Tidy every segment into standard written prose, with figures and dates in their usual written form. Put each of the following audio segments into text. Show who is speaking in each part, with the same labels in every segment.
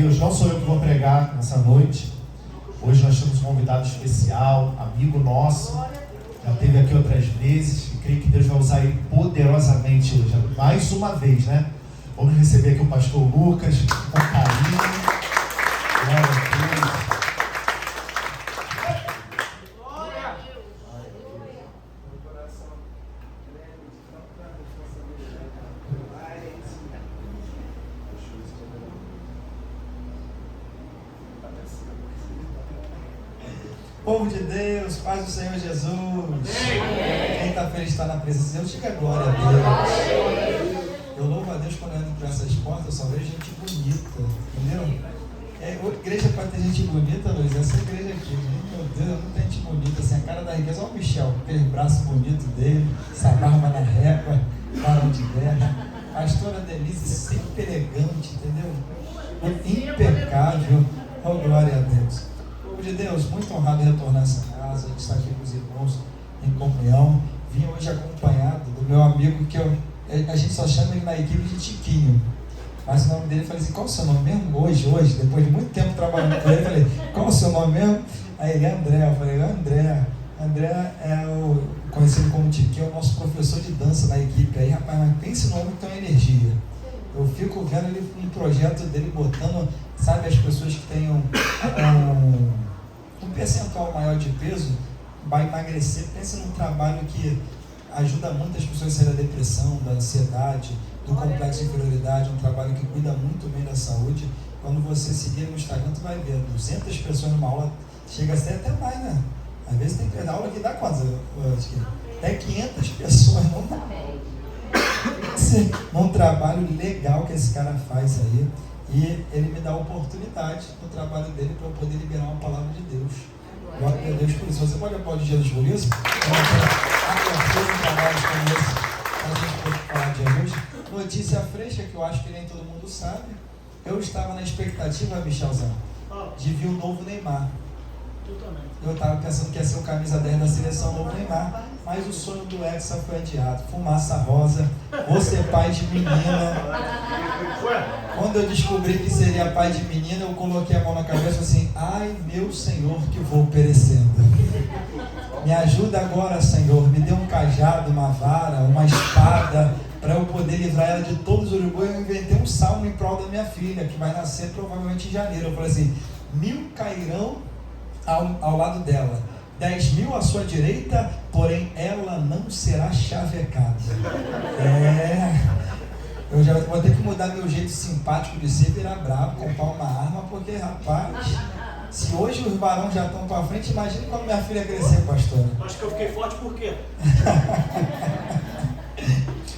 Speaker 1: Deus, não sou eu que vou pregar nessa noite. Hoje nós temos um convidado especial, amigo nosso, já esteve aqui outras vezes, e creio que Deus vai usar ele poderosamente hoje, mais uma vez, né? Vamos receber aqui o pastor Lucas, com carinho. Glória a Deus.
Speaker 2: Povo de Deus, paz do Senhor Jesus. Quem está feliz de estar na presença de Deus, diga glória a Deus. Eu louvo a Deus quando eu entro por essas portas, eu só vejo gente bonita, entendeu? Igreja pode ter gente bonita, Luiz, essa igreja aqui, meu Deus, não tem gente bonita, assim, a cara da riqueza. Olha o Michel, aquele braço bonito dele, essa barba na régua, barão de guerra. Pastora Denise, sempre elegante, entendeu? Impecável. Oh, glória a Deus. De Deus, muito honrado em retornar a essa casa, de estar aqui com os irmãos em comunhão. Vim hoje acompanhado do meu amigo, que a gente só chama ele na equipe de Tiquinho, mas o nome dele, eu falei assim: qual o seu nome mesmo? Hoje, depois de muito tempo trabalhando com ele, eu falei: qual o seu nome mesmo? Aí ele: André. Eu falei: André é o conhecido como Tiquinho, é o nosso professor de dança na equipe. Aí, rapaz, mas pense no homem que tem uma energia. Eu fico vendo ele no projeto dele, botando, sabe, as pessoas que têm um percentual maior de peso, vai emagrecer. Pensa num trabalho que ajuda muito as pessoas a sair da depressão, da ansiedade, do complexo de inferioridade. Um trabalho que cuida muito bem da saúde. Quando você seguir no Instagram, tu vai ver 200 pessoas numa aula, chega a ser até mais, né? Às vezes tem aula que dá quantas? Até 500 pessoas num trabalho legal que esse cara faz aí. E ele me dá a oportunidade no trabalho dele para eu poder liberar uma palavra de Deus. Glória a Deus por isso. Você pode aplaudir Jesus por isso? Apertou um trabalho como esse para a gente poder falar de Jesus. Notícia fresca que eu acho que nem todo mundo sabe. Eu estava na expectativa, Michelzão, de ver o novo Neymar. Eu estava pensando que ia ser o camisa 10 da seleção, novo Neymar. Mas o sonho do Hexa foi adiado. Fumaça rosa, vou ser pai de menina. Quando eu descobri que seria pai de menina, eu coloquei a mão na cabeça e falei assim: ai meu Senhor, que vou perecendo. Me ajuda agora, Senhor, me dê um cajado, uma vara, uma espada, para eu poder livrar ela de todos os urubus. Eu inventei um salmo em prol da minha filha, que vai nascer provavelmente em janeiro. Eu falei assim: 1000 cairão ao lado dela, 10.000 à sua direita, porém ela não será chavecada. Eu já vou ter que mudar meu jeito simpático de ser, virar bravo, comprar uma arma, porque, rapaz, se hoje os barões já estão para frente, imagine quando minha filha crescer, pastor.
Speaker 3: Acho que eu fiquei forte por quê?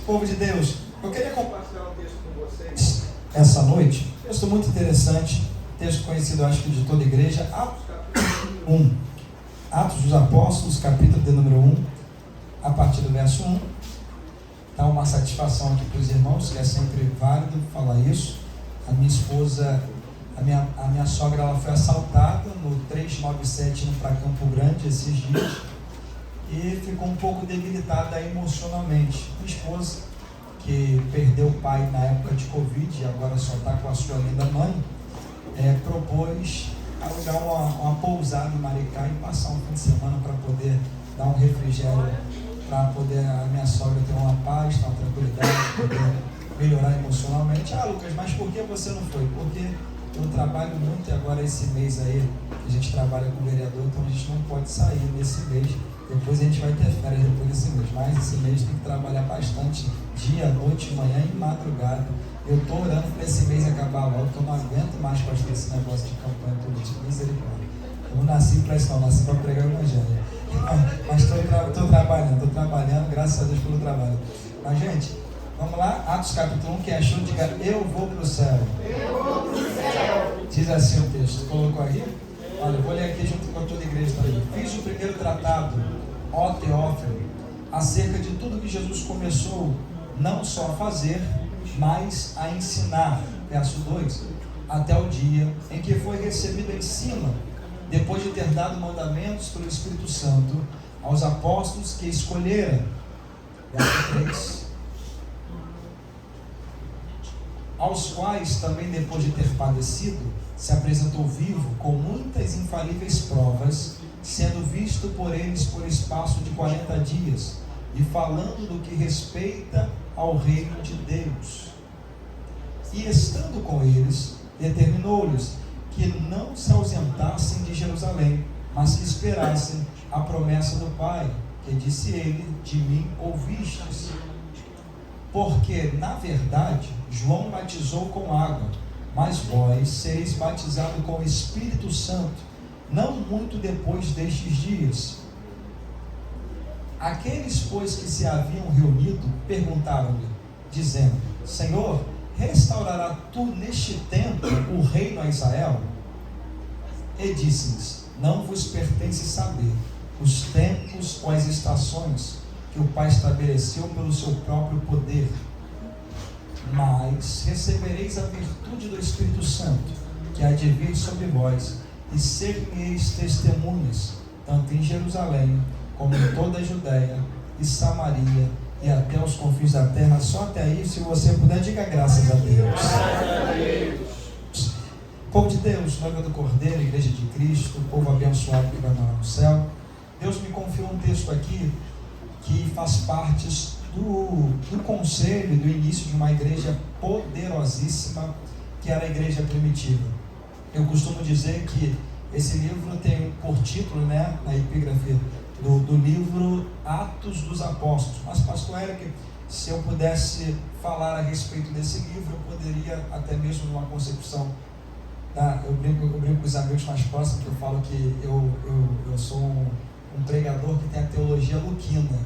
Speaker 2: Povo de Deus, eu queria compartilhar um texto com vocês essa noite. Texto muito interessante, texto conhecido, acho que de toda a igreja. Atos, capítulo 1. Atos dos Apóstolos, capítulo de número 1, a partir do verso 1. Dá uma satisfação aqui para os irmãos, que é sempre válido falar isso. A minha esposa, a minha sogra, ela foi assaltada no 397 no pra Campo Grande esses dias e ficou um pouco debilitada emocionalmente. Minha esposa, que perdeu o pai na época de Covid e agora só está com a sua linda mãe, propôs alugar uma pousada em Maricá e passar um fim de semana para poder dar um refrigério, para poder a minha sogra ter uma paz, ter uma tranquilidade, poder melhorar emocionalmente. Ah, Lucas, mas por que você não foi? Porque eu trabalho muito e agora esse mês aí, a gente trabalha com o vereador, então a gente não pode sair nesse mês. Depois a gente vai ter férias depois desse mês, mas esse mês tem que trabalhar bastante, dia, noite, manhã e madrugada. Eu estou orando para esse mês acabar logo, porque eu não aguento mais, pastor, esse negócio de campanha política. Misericórdia. Eu não nasci para isso, não, nasci para pregar o evangelho. Mas estou trabalhando, graças a Deus pelo trabalho. Mas, gente, vamos lá, Atos capítulo 1, quem achou, diga: eu vou para o céu.
Speaker 4: Eu vou para o céu.
Speaker 2: Diz assim o texto, colocou aí? Olha, eu vou ler aqui junto com toda a igreja também. Fiz o primeiro tratado, ó Teófilo, acerca de tudo que Jesus começou, não só a fazer, mas a ensinar. Verso 2: até o dia em que foi recebido em cima, depois de ter dado mandamentos pelo Espírito Santo aos apóstolos que escolhera. Verso 3: aos quais também depois de ter padecido, se apresentou vivo com muitas infalíveis provas, sendo visto por eles por espaço de 40 dias, e falando do que respeita ao reino de Deus. E estando com eles, determinou-lhes que não se ausentassem de Jerusalém, mas que esperassem a promessa do Pai, que disse ele: de mim ouvistes. Porque, na verdade, João batizou com água, mas vós sereis batizados com o Espírito Santo, não muito depois destes dias. Aqueles, pois, que se haviam reunido, perguntaram-lhe, dizendo: Senhor, restaurará tu neste tempo o reino a Israel? E disse-lhes: não vos pertence saber os tempos ou as estações que o Pai estabeleceu pelo seu próprio poder, mas recebereis a virtude do Espírito Santo, que há de vir sobre vós, e ser-me-eis testemunhas, tanto em Jerusalém, como em toda a Judéia e Samaria, e até os confins da terra. Só até aí, se você puder, diga graças a Deus. Povo de Deus, noiva do Cordeiro, Igreja de Cristo, povo abençoado que vai morar no céu. Deus me confiou um texto aqui que faz parte do conselho, do início de uma igreja poderosíssima, que era a igreja primitiva. Eu costumo dizer que esse livro tem por título, na epígrafe do livro, Atos dos Apóstolos. Mas, pastor Eric, se eu pudesse falar a respeito desse livro, eu poderia, até mesmo numa concepção, eu brinco com os amigos mais próximos, que eu falo que eu sou um pregador que tem a teologia luquina,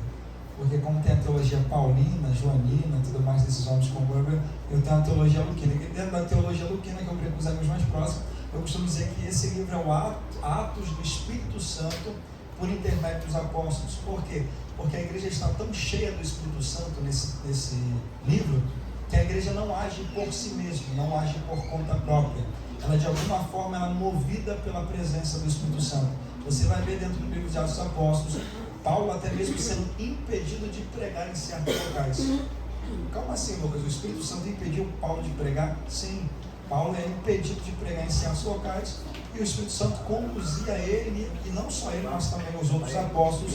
Speaker 2: porque como tem a teologia paulina, joanina, tudo mais desses homens como eu tenho a teologia luquina. E dentro da teologia luquina, que eu brinco com os amigos mais próximos, eu costumo dizer que esse livro é o Atos do Espírito Santo por intermédio dos apóstolos. Por quê? Porque a igreja está tão cheia do Espírito Santo nesse livro, que a igreja não age por si mesma, não age por conta própria. Ela, de alguma forma, ela é movida pela presença do Espírito Santo. Você vai ver dentro do livro de Atos dos Apóstolos, Paulo até mesmo sendo impedido de pregar em certos locais. Calma assim, Lucas, o Espírito Santo impediu Paulo de pregar? Sim, Paulo é impedido de pregar em certos locais, e o Espírito Santo conduzia ele, e não só ele, mas também os outros apóstolos,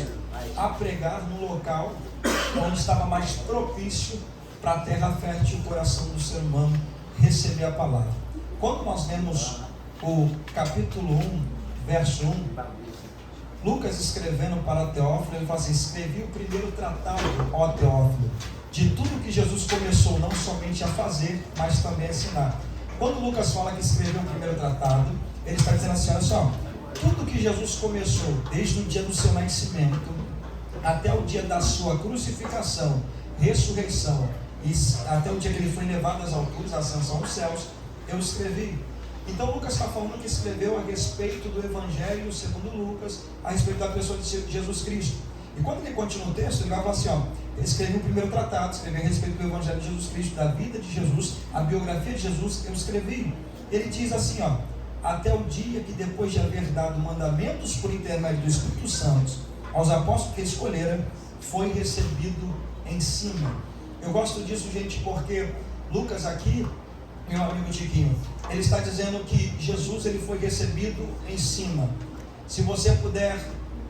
Speaker 2: a pregar no local onde estava mais propício para a terra fértil e o coração do ser humano receber a palavra. Quando nós vemos o capítulo 1, verso 1, Lucas escrevendo para Teófilo, ele fala assim: escrevi o primeiro tratado, ó Teófilo, de tudo que Jesus começou não somente a fazer, mas também a ensinar. Quando Lucas fala que escreveu o primeiro tratado, ele está dizendo assim: olha só, tudo que Jesus começou, desde o dia do seu nascimento, até o dia da sua crucificação, ressurreição, e até o dia que ele foi levado às alturas, a ascensão aos céus, eu escrevi. Então Lucas está falando que escreveu a respeito do Evangelho segundo Lucas, a respeito da pessoa de Jesus Cristo. E quando ele continua o texto, ele vai falar assim, ele escreveu o primeiro tratado, escreveu a respeito do Evangelho de Jesus Cristo, da vida de Jesus, a biografia de Jesus, eu escrevi. Ele diz assim, até o dia que, depois de haver dado mandamentos por intermédio do Espírito Santo aos apóstolos que escolheram, foi recebido em cima. Eu gosto disso, gente, porque Lucas aqui, meu amigo Tiquinho, ele está dizendo que Jesus ele foi recebido em cima. Se você puder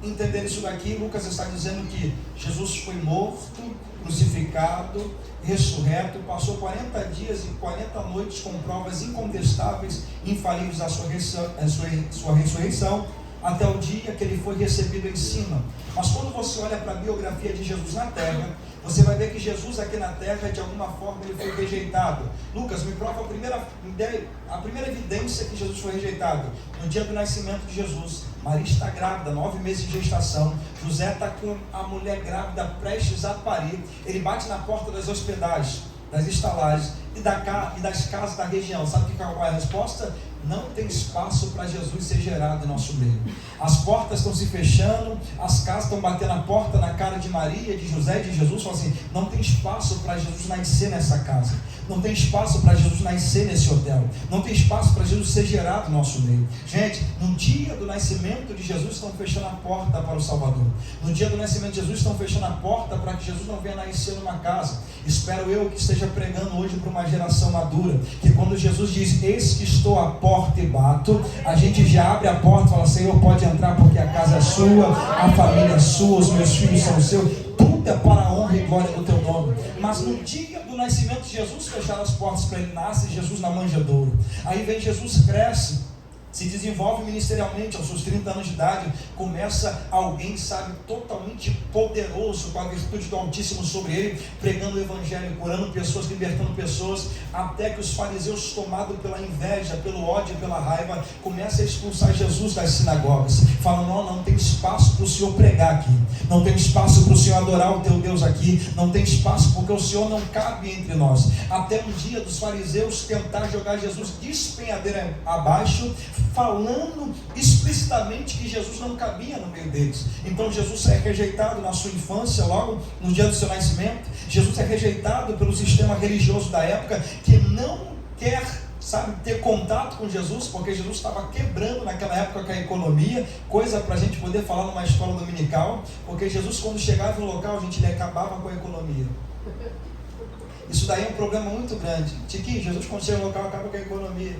Speaker 2: entender isso daqui, Lucas está dizendo que Jesus foi morto, crucificado, ressurreto, passou 40 dias e 40 noites com provas incontestáveis, infalíveis da sua ressurreição, até o dia que ele foi recebido em cima. Mas quando você olha para a biografia de Jesus na terra, você vai ver que Jesus aqui na terra, de alguma forma, ele foi rejeitado. Lucas, me prova a primeira evidência que Jesus foi rejeitado. No dia do nascimento de Jesus, Maria está grávida, 9 meses de gestação. José está com a mulher grávida, prestes a parir. Ele bate na porta das hospedagens, das estalagens e das casas da região. Sabe qual é a resposta? não tem espaço para Jesus ser gerado em nosso meio. As portas estão se fechando, as casas estão batendo a porta na cara de Maria, de José e de Jesus. Falam assim, não tem espaço para Jesus nascer nessa casa, não tem espaço para Jesus nascer nesse hotel, não tem espaço para Jesus ser gerado no nosso meio. Gente, no dia do nascimento de Jesus estão fechando a porta para o Salvador. No dia do nascimento de Jesus estão fechando a porta para que Jesus não venha nascer numa casa. Espero eu que esteja pregando hoje para uma geração madura, que quando Jesus diz, eis que estou à porta e bato, a gente já abre a porta e fala, Senhor, pode entrar porque a casa é sua, a família é sua, os meus filhos são seus, tudo é para a honra e glória do teu nome. Mas no dia do nascimento de Jesus, fecharam as portas para ele, nasce Jesus na manjedoura. Aí vem Jesus, cresce, se desenvolve ministerialmente aos seus 30 anos de idade, começa alguém, sabe, totalmente poderoso, com a virtude do Altíssimo sobre ele, pregando o Evangelho, curando pessoas, libertando pessoas, até que os fariseus, tomados pela inveja, pelo ódio, pela raiva, começam a expulsar Jesus das sinagogas, falam, não tem espaço para o Senhor pregar aqui, não tem espaço para o Senhor adorar o teu Deus aqui, não tem espaço porque o Senhor não cabe entre nós. Até um dia dos fariseus tentar jogar Jesus despenhadeira abaixo, falando explicitamente que Jesus não cabia no meio deles. Então Jesus é rejeitado na sua infância, logo no dia do seu nascimento. Jesus é rejeitado pelo sistema religioso da época, que não quer, sabe, ter contato com Jesus, porque Jesus estava quebrando naquela época com a economia, coisa para a gente poder falar numa escola dominical, porque Jesus, quando chegava no local, ele acabava com a economia. Isso daí é um problema muito grande. Tiquinho, Jesus, quando chega no local, acaba com a economia.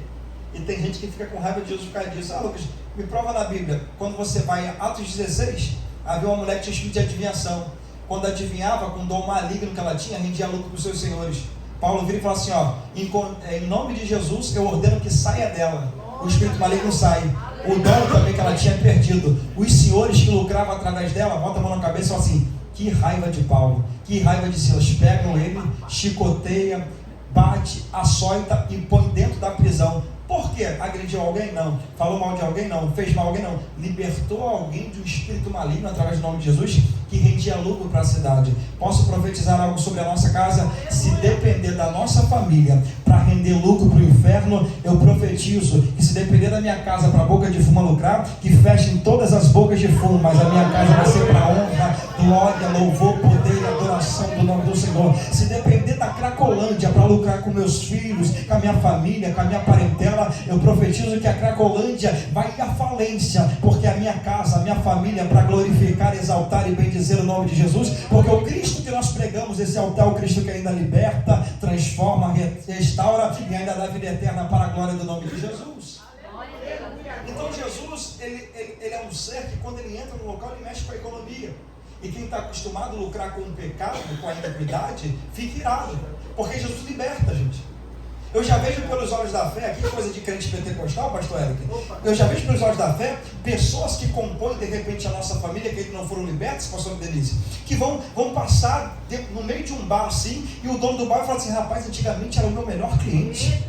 Speaker 2: E tem gente que fica com raiva de Jesus por causa disso. Lucas, me prova na Bíblia, quando você vai em Atos 16, havia uma mulher que tinha espírito de adivinhação. Quando adivinhava, com dom maligno que ela tinha, rendia lucro para os seus senhores. Paulo vira e fala assim, em nome de Jesus, eu ordeno que saia dela. O espírito maligno sai. O dom também que ela tinha perdido. Os senhores que lucravam através dela, bota a mão na cabeça e falam assim, que raiva de Paulo, que raiva de Silas. Pegam ele, chicoteia, bate, açoita e põe dentro da prisão. Por quê? Agrediu alguém? Não. Falou mal de alguém? Não. Fez mal a alguém? Não. Libertou alguém de um espírito maligno através do nome de Jesus, que rendia lucro para a cidade. Posso profetizar algo sobre a nossa casa? Se depender da nossa família para render lucro para o inferno, eu profetizo que se depender da minha casa para a boca de fumo lucrar, que fechem todas as bocas de fumo, mas a minha casa vai ser para honra, glória, louvor, poder e adoração do nome do Senhor. Se depender da Cracolândia para lucrar com meus filhos, com a minha família, com a minha parentela, eu profetizo que a Cracolândia vai à falência, porque a minha casa, a minha família, para glorificar, exaltar e bendizer o nome de Jesus, porque o Cristo que nós pregamos, esse altar, o Cristo que ainda liberta, transforma, restaura e ainda dá vida eterna para a glória do nome de Jesus. Então Jesus, ele é um ser que quando ele entra no local, ele mexe com a economia. E quem está acostumado a lucrar com o pecado, com a iniquidade, fica irado, porque Jesus liberta, gente. Eu já vejo pelos olhos da fé, aqui coisa de crente pentecostal, pastor Eric, eu já vejo pelos olhos da fé, pessoas que compõem de repente a nossa família, que ainda não foram libertos, pastor Denise, que vão passar no meio de um bar assim, e o dono do bar fala assim, rapaz, antigamente era o meu melhor cliente,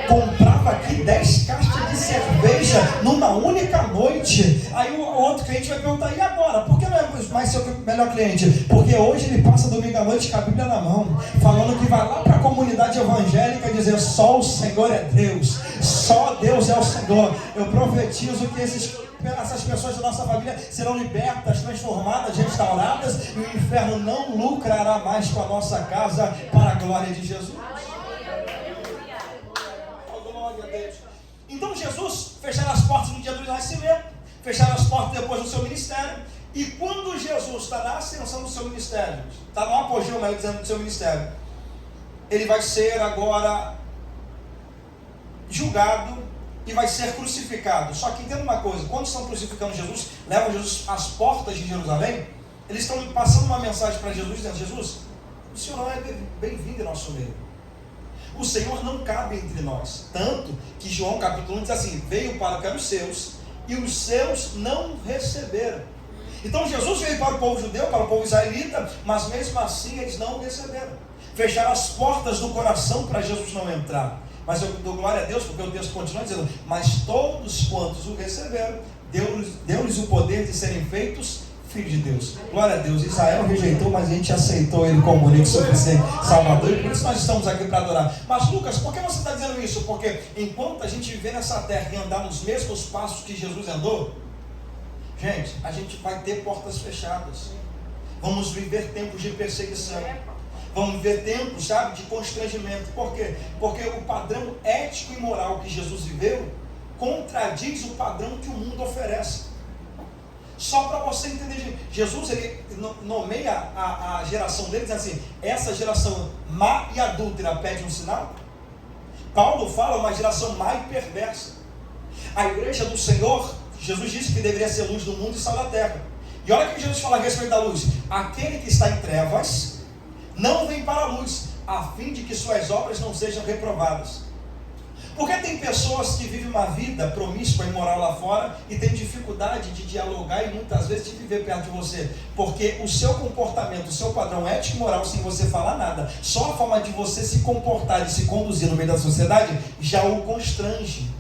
Speaker 2: comprava aqui 10 caixas de cerveja numa única noite. Aí o outro cliente vai perguntar, e agora? Por que não é mais seu melhor cliente? Porque hoje ele passa domingo à noite com a Bíblia na mão, falando que vai lá para a comunidade evangélica e dizer, só o Senhor é Deus, só Deus é o Senhor. Eu profetizo que essas pessoas da nossa família serão libertas, transformadas, restauradas, e o inferno não lucrará mais com a nossa casa, para a glória de Jesus. Glória a Deus. Então Jesus fecharam as portas no dia do nascimento, fecharam as portas depois do seu ministério, e quando Jesus está na ascensão do seu ministério, está no apogeu, melhor dizendo, do seu ministério, ele vai ser agora julgado e vai ser crucificado. Só que entenda uma coisa, quando estão crucificando Jesus, levam Jesus às portas de Jerusalém, eles estão passando uma mensagem para Jesus, dizendo, Jesus, o Senhor não é bem-vindo em nosso meio. O Senhor não cabe entre nós. Tanto que João capítulo 1 diz assim, veio para o que eram os seus, e os seus não receberam. Então Jesus veio para o povo judeu, para o povo israelita, mas mesmo assim eles não o receberam. Fecharam as portas do coração para Jesus não entrar. Mas eu dou glória a Deus, porque o texto continua dizendo, mas todos quantos o receberam, deu-lhes o poder de serem feitos Filho de Deus. Glória a Deus. Israel rejeitou, mas a gente aceitou ele como único suficiente Salvador. E por isso nós estamos aqui para adorar. Mas Lucas, por que você está dizendo isso? Porque enquanto a gente viver nessa terra e andar nos mesmos passos que Jesus andou, gente, a gente vai ter portas fechadas. Vamos viver tempos de perseguição. Vamos viver tempos, sabe, de constrangimento. Por quê? Porque o padrão ético e moral que Jesus viveu contradiz o padrão que o mundo oferece. Só para você entender, Jesus ele nomeia a geração dele, dizendo assim: essa geração má e adúltera pede um sinal. Paulo fala uma geração má e perversa. A igreja do Senhor, Jesus disse que deveria ser luz do mundo e sal da terra. E olha o que Jesus fala a respeito da luz: aquele que está em trevas não vem para a luz, a fim de que suas obras não sejam reprovadas. Porque tem pessoas que vivem uma vida promíscua e imoral lá fora e tem dificuldade de dialogar e muitas vezes de viver perto de você, porque o seu comportamento, o seu padrão ético e moral, sem você falar nada, só a forma de você se comportar e se conduzir no meio da sociedade já o constrange.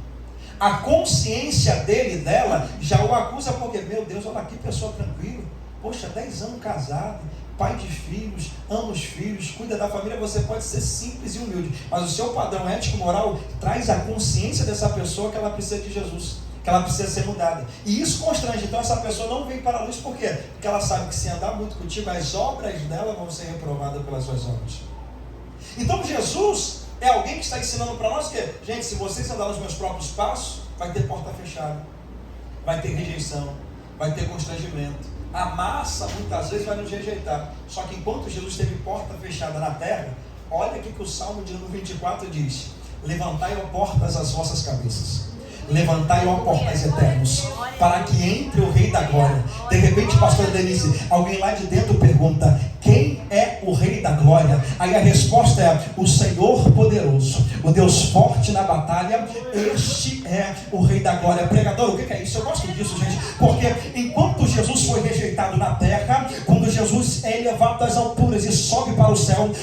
Speaker 2: A consciência dele, dela, já o acusa, porque, meu Deus, olha que pessoa tranquila, poxa, 10 anos casado, pai de filhos, ama os filhos, cuida da família. Você pode ser simples e humilde, mas o seu padrão ético e moral traz a consciência dessa pessoa que ela precisa de Jesus, que ela precisa ser mudada, e isso constrange. Então essa pessoa não vem para a luz. Por quê? Porque ela sabe que se andar muito contigo, as obras dela vão ser reprovadas pelas suas obras. Então Jesus é alguém que está ensinando para nós que, gente, se vocês andarem nos meus próprios passos, vai ter porta fechada, vai ter rejeição, vai ter constrangimento. A massa muitas vezes vai nos rejeitar. Só que enquanto Jesus teve porta fechada na terra, olha o que o Salmo de número 24 diz: levantai, ó portas, as vossas cabeças, levantai, ó portas eternos, para que entre o Rei da Glória. De repente, pastor Denise, alguém lá de dentro pergunta: quem é o Rei da Glória? Aí a resposta é: o Senhor poderoso, o Deus forte na batalha, este é o Rei da Glória. Pregador, o que é isso? Eu gosto disso, gente, porque enquanto Jesus foi rejeitado na terra, quando Jesus é elevado das alturas e sobe para o céu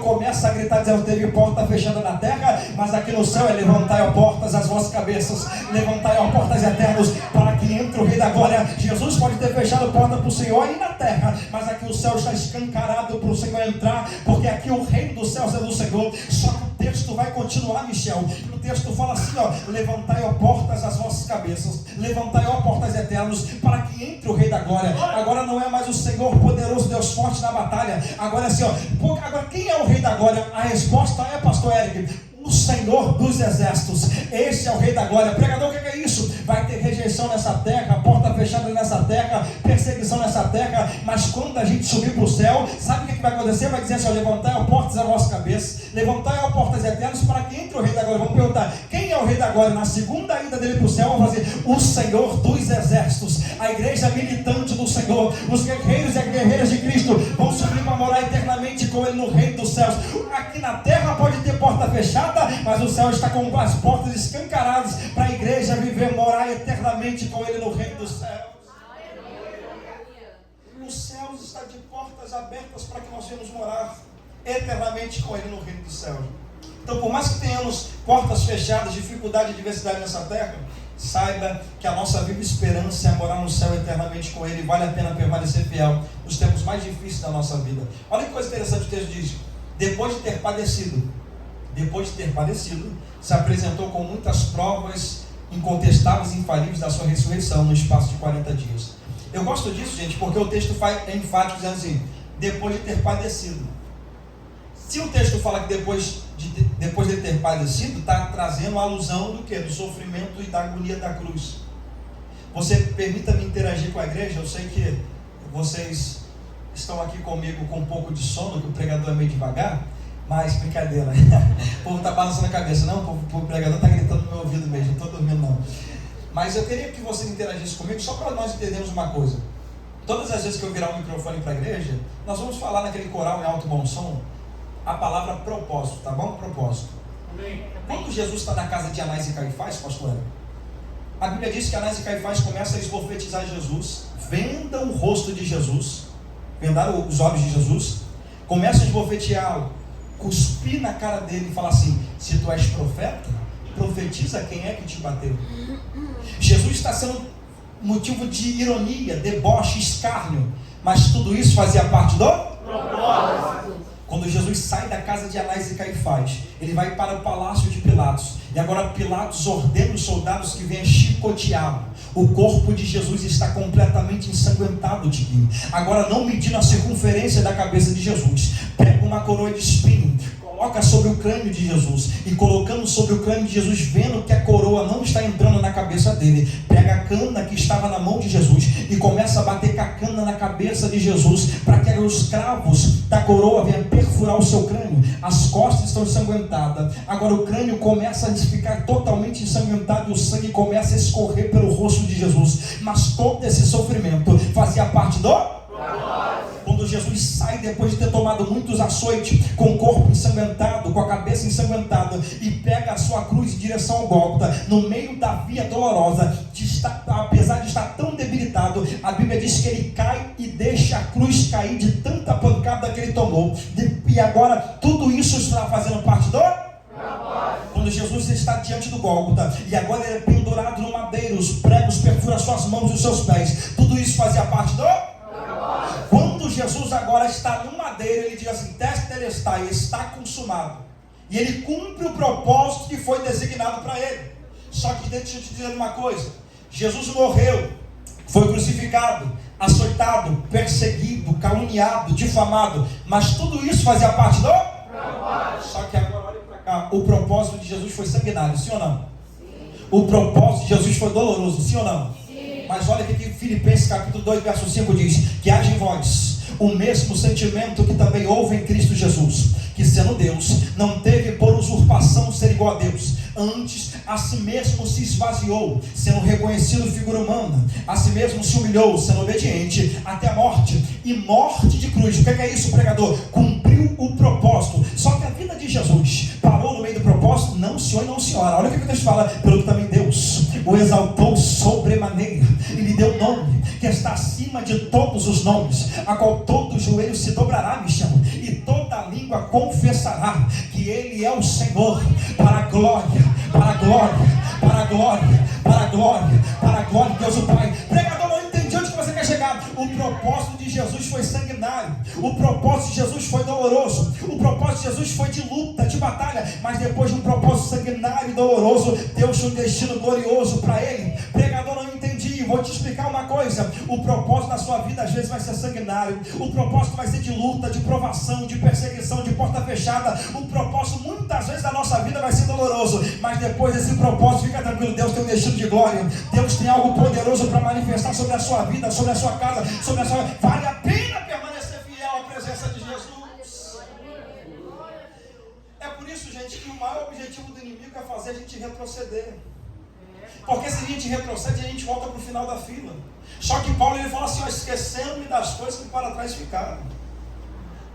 Speaker 2: começa a gritar, dizendo: teve porta fechada na terra, mas aqui no céu é: levantai, ó portas, as vossas cabeças, levantai, ó portas eternos, para que entre o Rei da Glória. Jesus pode ter fechado a porta para o Senhor aí na terra, mas aqui o céu está escancarado para o Senhor entrar, porque aqui o reino dos céus é do Senhor. Só que o texto vai continuar, Michel. O texto fala assim, ó: levantai, ó portas, as vossas cabeças, levantai, ó portas eternos, para que entre o Rei da Glória. Agora não é mais o Senhor poderoso, Deus forte na batalha. Agora é assim, ó. Agora quem é o Rei da Glória? A resposta é, pastor Eric: o Senhor dos exércitos. Esse é o Rei da Glória. Pregador, o que é isso? Vai ter rejeição nessa terra, porta fechada nessa terra, perseguição nessa terra, mas quando a gente subir para o céu, sabe o que vai acontecer? Vai dizer assim: levantai, ó portas, a nossa cabeça, levantai, ó portas eternas, para que entre o Rei da Glória. Vamos perguntar: quem é o Rei da Glória? Na segunda ida dele para o céu, vamos fazer: o Senhor dos exércitos. A igreja militante do Senhor, os guerreiros e as guerreiras de Cristo vão subir para morar eternamente com Ele no reino dos céus. Aqui na terra pode ter porta fechada, mas o céu está com as portas escancaradas para a igreja viver, morar eternamente com Ele no reino dos céus. Os céus estão de portas abertas para que nós venhamos morar eternamente com Ele no reino dos céus. Então, por mais que tenhamos portas fechadas, dificuldade e adversidade nessa terra, saiba que a nossa viva esperança é morar no céu eternamente com Ele. Vale a pena permanecer fiel nos tempos mais difíceis da nossa vida. Olha que coisa interessante, o texto diz: depois de ter padecido, se apresentou com muitas provas incontestáveis e infalíveis da sua ressurreição no espaço de 40 dias. Eu gosto disso, gente, porque o texto é enfático, dizendo assim: depois de ter padecido. Se o texto fala que depois de ter padecido, está trazendo a alusão do quê? Do sofrimento e da agonia da cruz. Você permita-me interagir com a igreja. Eu sei que vocês estão aqui comigo com um pouco de sono, que o pregador é meio devagar, mas brincadeira. O povo está balançando a cabeça. Não, o pregador está gritando no meu ouvido mesmo, não estou dormindo não. Mas eu queria que vocês interagissem comigo, só para nós entendermos uma coisa. Todas as vezes que eu virar o microfone para a igreja, nós vamos falar naquele coral em alto bom som a palavra propósito, tá bom? Propósito. Quando Jesus está na casa de Anás e Caifás, pastor, a Bíblia diz que Anás e Caifás começam a esbofetizar Jesus, vendam o rosto de Jesus, vendaram os olhos de Jesus, começam a esbofeteá-lo, cuspir na cara dele e falar assim: se tu és profeta, profetiza quem é que te bateu. Jesus está sendo motivo de ironia, deboche, escárnio, mas tudo isso fazia parte do propósito. Quando Jesus sai da casa de Anás e Caifás, ele vai para o palácio de Pilatos, e agora Pilatos ordena os soldados que venham chicoteá-lo. O corpo de Jesus está completamente ensanguentado, Tiquinho. Agora não medindo a circunferência da cabeça de Jesus, pega uma coroa de espinho, coloca sobre o crânio de Jesus, e colocando sobre o crânio de Jesus, vendo que a coroa não está entrando na cabeça dele, pega a cana que estava na mão de Jesus e começa a bater com a cana na cabeça de Jesus, para que os cravos da coroa venham perfurar o seu crânio. As costas estão ensanguentadas, agora o crânio começa a ficar totalmente ensanguentado e o sangue começa a escorrer pelo rosto de Jesus. Mas todo esse sofrimento fazia parte do propósito. Quando Jesus sai depois de ter tomado muitos açoites, com o corpo ensanguentado, com a cabeça ensanguentada, e pega a sua cruz em direção ao Gólgota, no meio da via dolorosa, apesar de estar tão debilitado, a Bíblia diz que ele cai e deixa a cruz cair de tanta pancada que ele tomou. E agora tudo isso está fazendo parte do propósito. Quando Jesus está diante do Gólgota, e agora ele é pendurado no madeiro, os pregos perfuram suas mãos e os seus pés, tudo isso fazia parte do propósito. Quando Jesus agora está no madeiro, ele diz assim: Tetelestai, está consumado. E ele cumpre o propósito que foi designado para ele. Só que deixa eu te dizer uma coisa: Jesus morreu, foi crucificado, açoitado, perseguido, caluniado, difamado, mas tudo isso fazia parte do propósito. Só que agora olha para cá, o propósito de Jesus foi sanguinário, sim ou não? Sim. O propósito de Jesus foi doloroso, sim ou não? Sim. Mas olha o que Filipenses capítulo 2, verso 5 diz: que haja em vós o mesmo sentimento que também houve em Cristo Jesus, que sendo Deus, não teve por usurpação ser igual a Deus, antes a si mesmo se esvaziou, sendo reconhecido figura humana, a si mesmo se humilhou, sendo obediente até a morte, e morte de cruz. O que é isso, pregador? Cumpriu o propósito. Só que a vida de Jesus parou no meio do propósito? Não, senhor e não, senhora. Olha o que o texto fala: pelo que também Deus o exaltou sobremaneira, e lhe deu nome que está acima de todos os nomes, a qual todo joelho se dobrará, me chama, e toda língua confessará que Ele é o Senhor, para a glória, para a glória, para a glória, para a glória, para a glória de Deus o Pai. Pregador, não entendi onde que você quer chegar. O propósito de Jesus foi sanguinário, o propósito de Jesus foi doloroso, o propósito de Jesus foi de luta, de batalha, mas depois de um propósito sanguinário e doloroso, Deus tinha um destino glorioso para ele. Pregador, não entendi. Vou te explicar uma coisa: o propósito da sua vida às vezes vai ser sanguinário, o propósito vai ser de luta, de provação, de perseguição, de porta fechada. O propósito muitas vezes da nossa vida vai ser doloroso, mas depois desse propósito, fica tranquilo, Deus tem um destino de glória, Deus tem algo poderoso para manifestar sobre a sua vida, sobre a sua casa, sobre a sua... Vale a pena permanecer fiel à presença de Jesus. É por isso, gente, que o maior objetivo do inimigo é fazer a gente retroceder. Porque se a gente retrocede, a gente volta para o final da fila. Só que Paulo, ele fala assim: ó, esquecendo-me das coisas que para trás ficaram.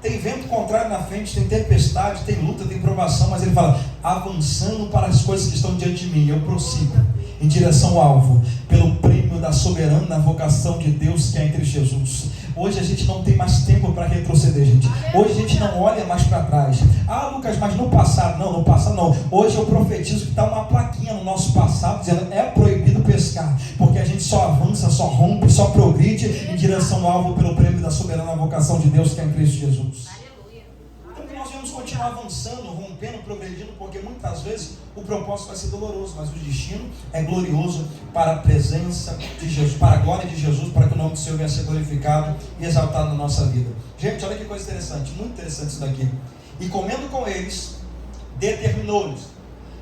Speaker 2: Tem vento contrário na frente, tem tempestade, tem luta, tem provação, mas ele fala: avançando para as coisas que estão diante de mim, eu prossigo em direção ao alvo, pelo prêmio da soberana vocação de Deus que é em Cristo Jesus. Hoje a gente não tem mais tempo para retroceder, gente. Hoje a gente não olha mais para trás. Ah, Lucas, mas no passado? Não, no passado não. Hoje eu profetizo que está uma plaquinha no nosso passado dizendo: é proibido pescar, porque a gente só avança, só rompe, só progride em direção ao alvo, pelo prêmio da soberana vocação de Deus que é em Cristo Jesus. Então que nós vamos continuar avançando, rompendo, progredindo, porque muitas vezes o propósito vai ser doloroso, mas o destino é glorioso para a presença de Jesus, para a glória de Jesus, para que o nome do Senhor venha a ser glorificado e exaltado na nossa vida. Gente, olha que coisa interessante, muito interessante isso daqui. E comendo com eles, determinou-lhes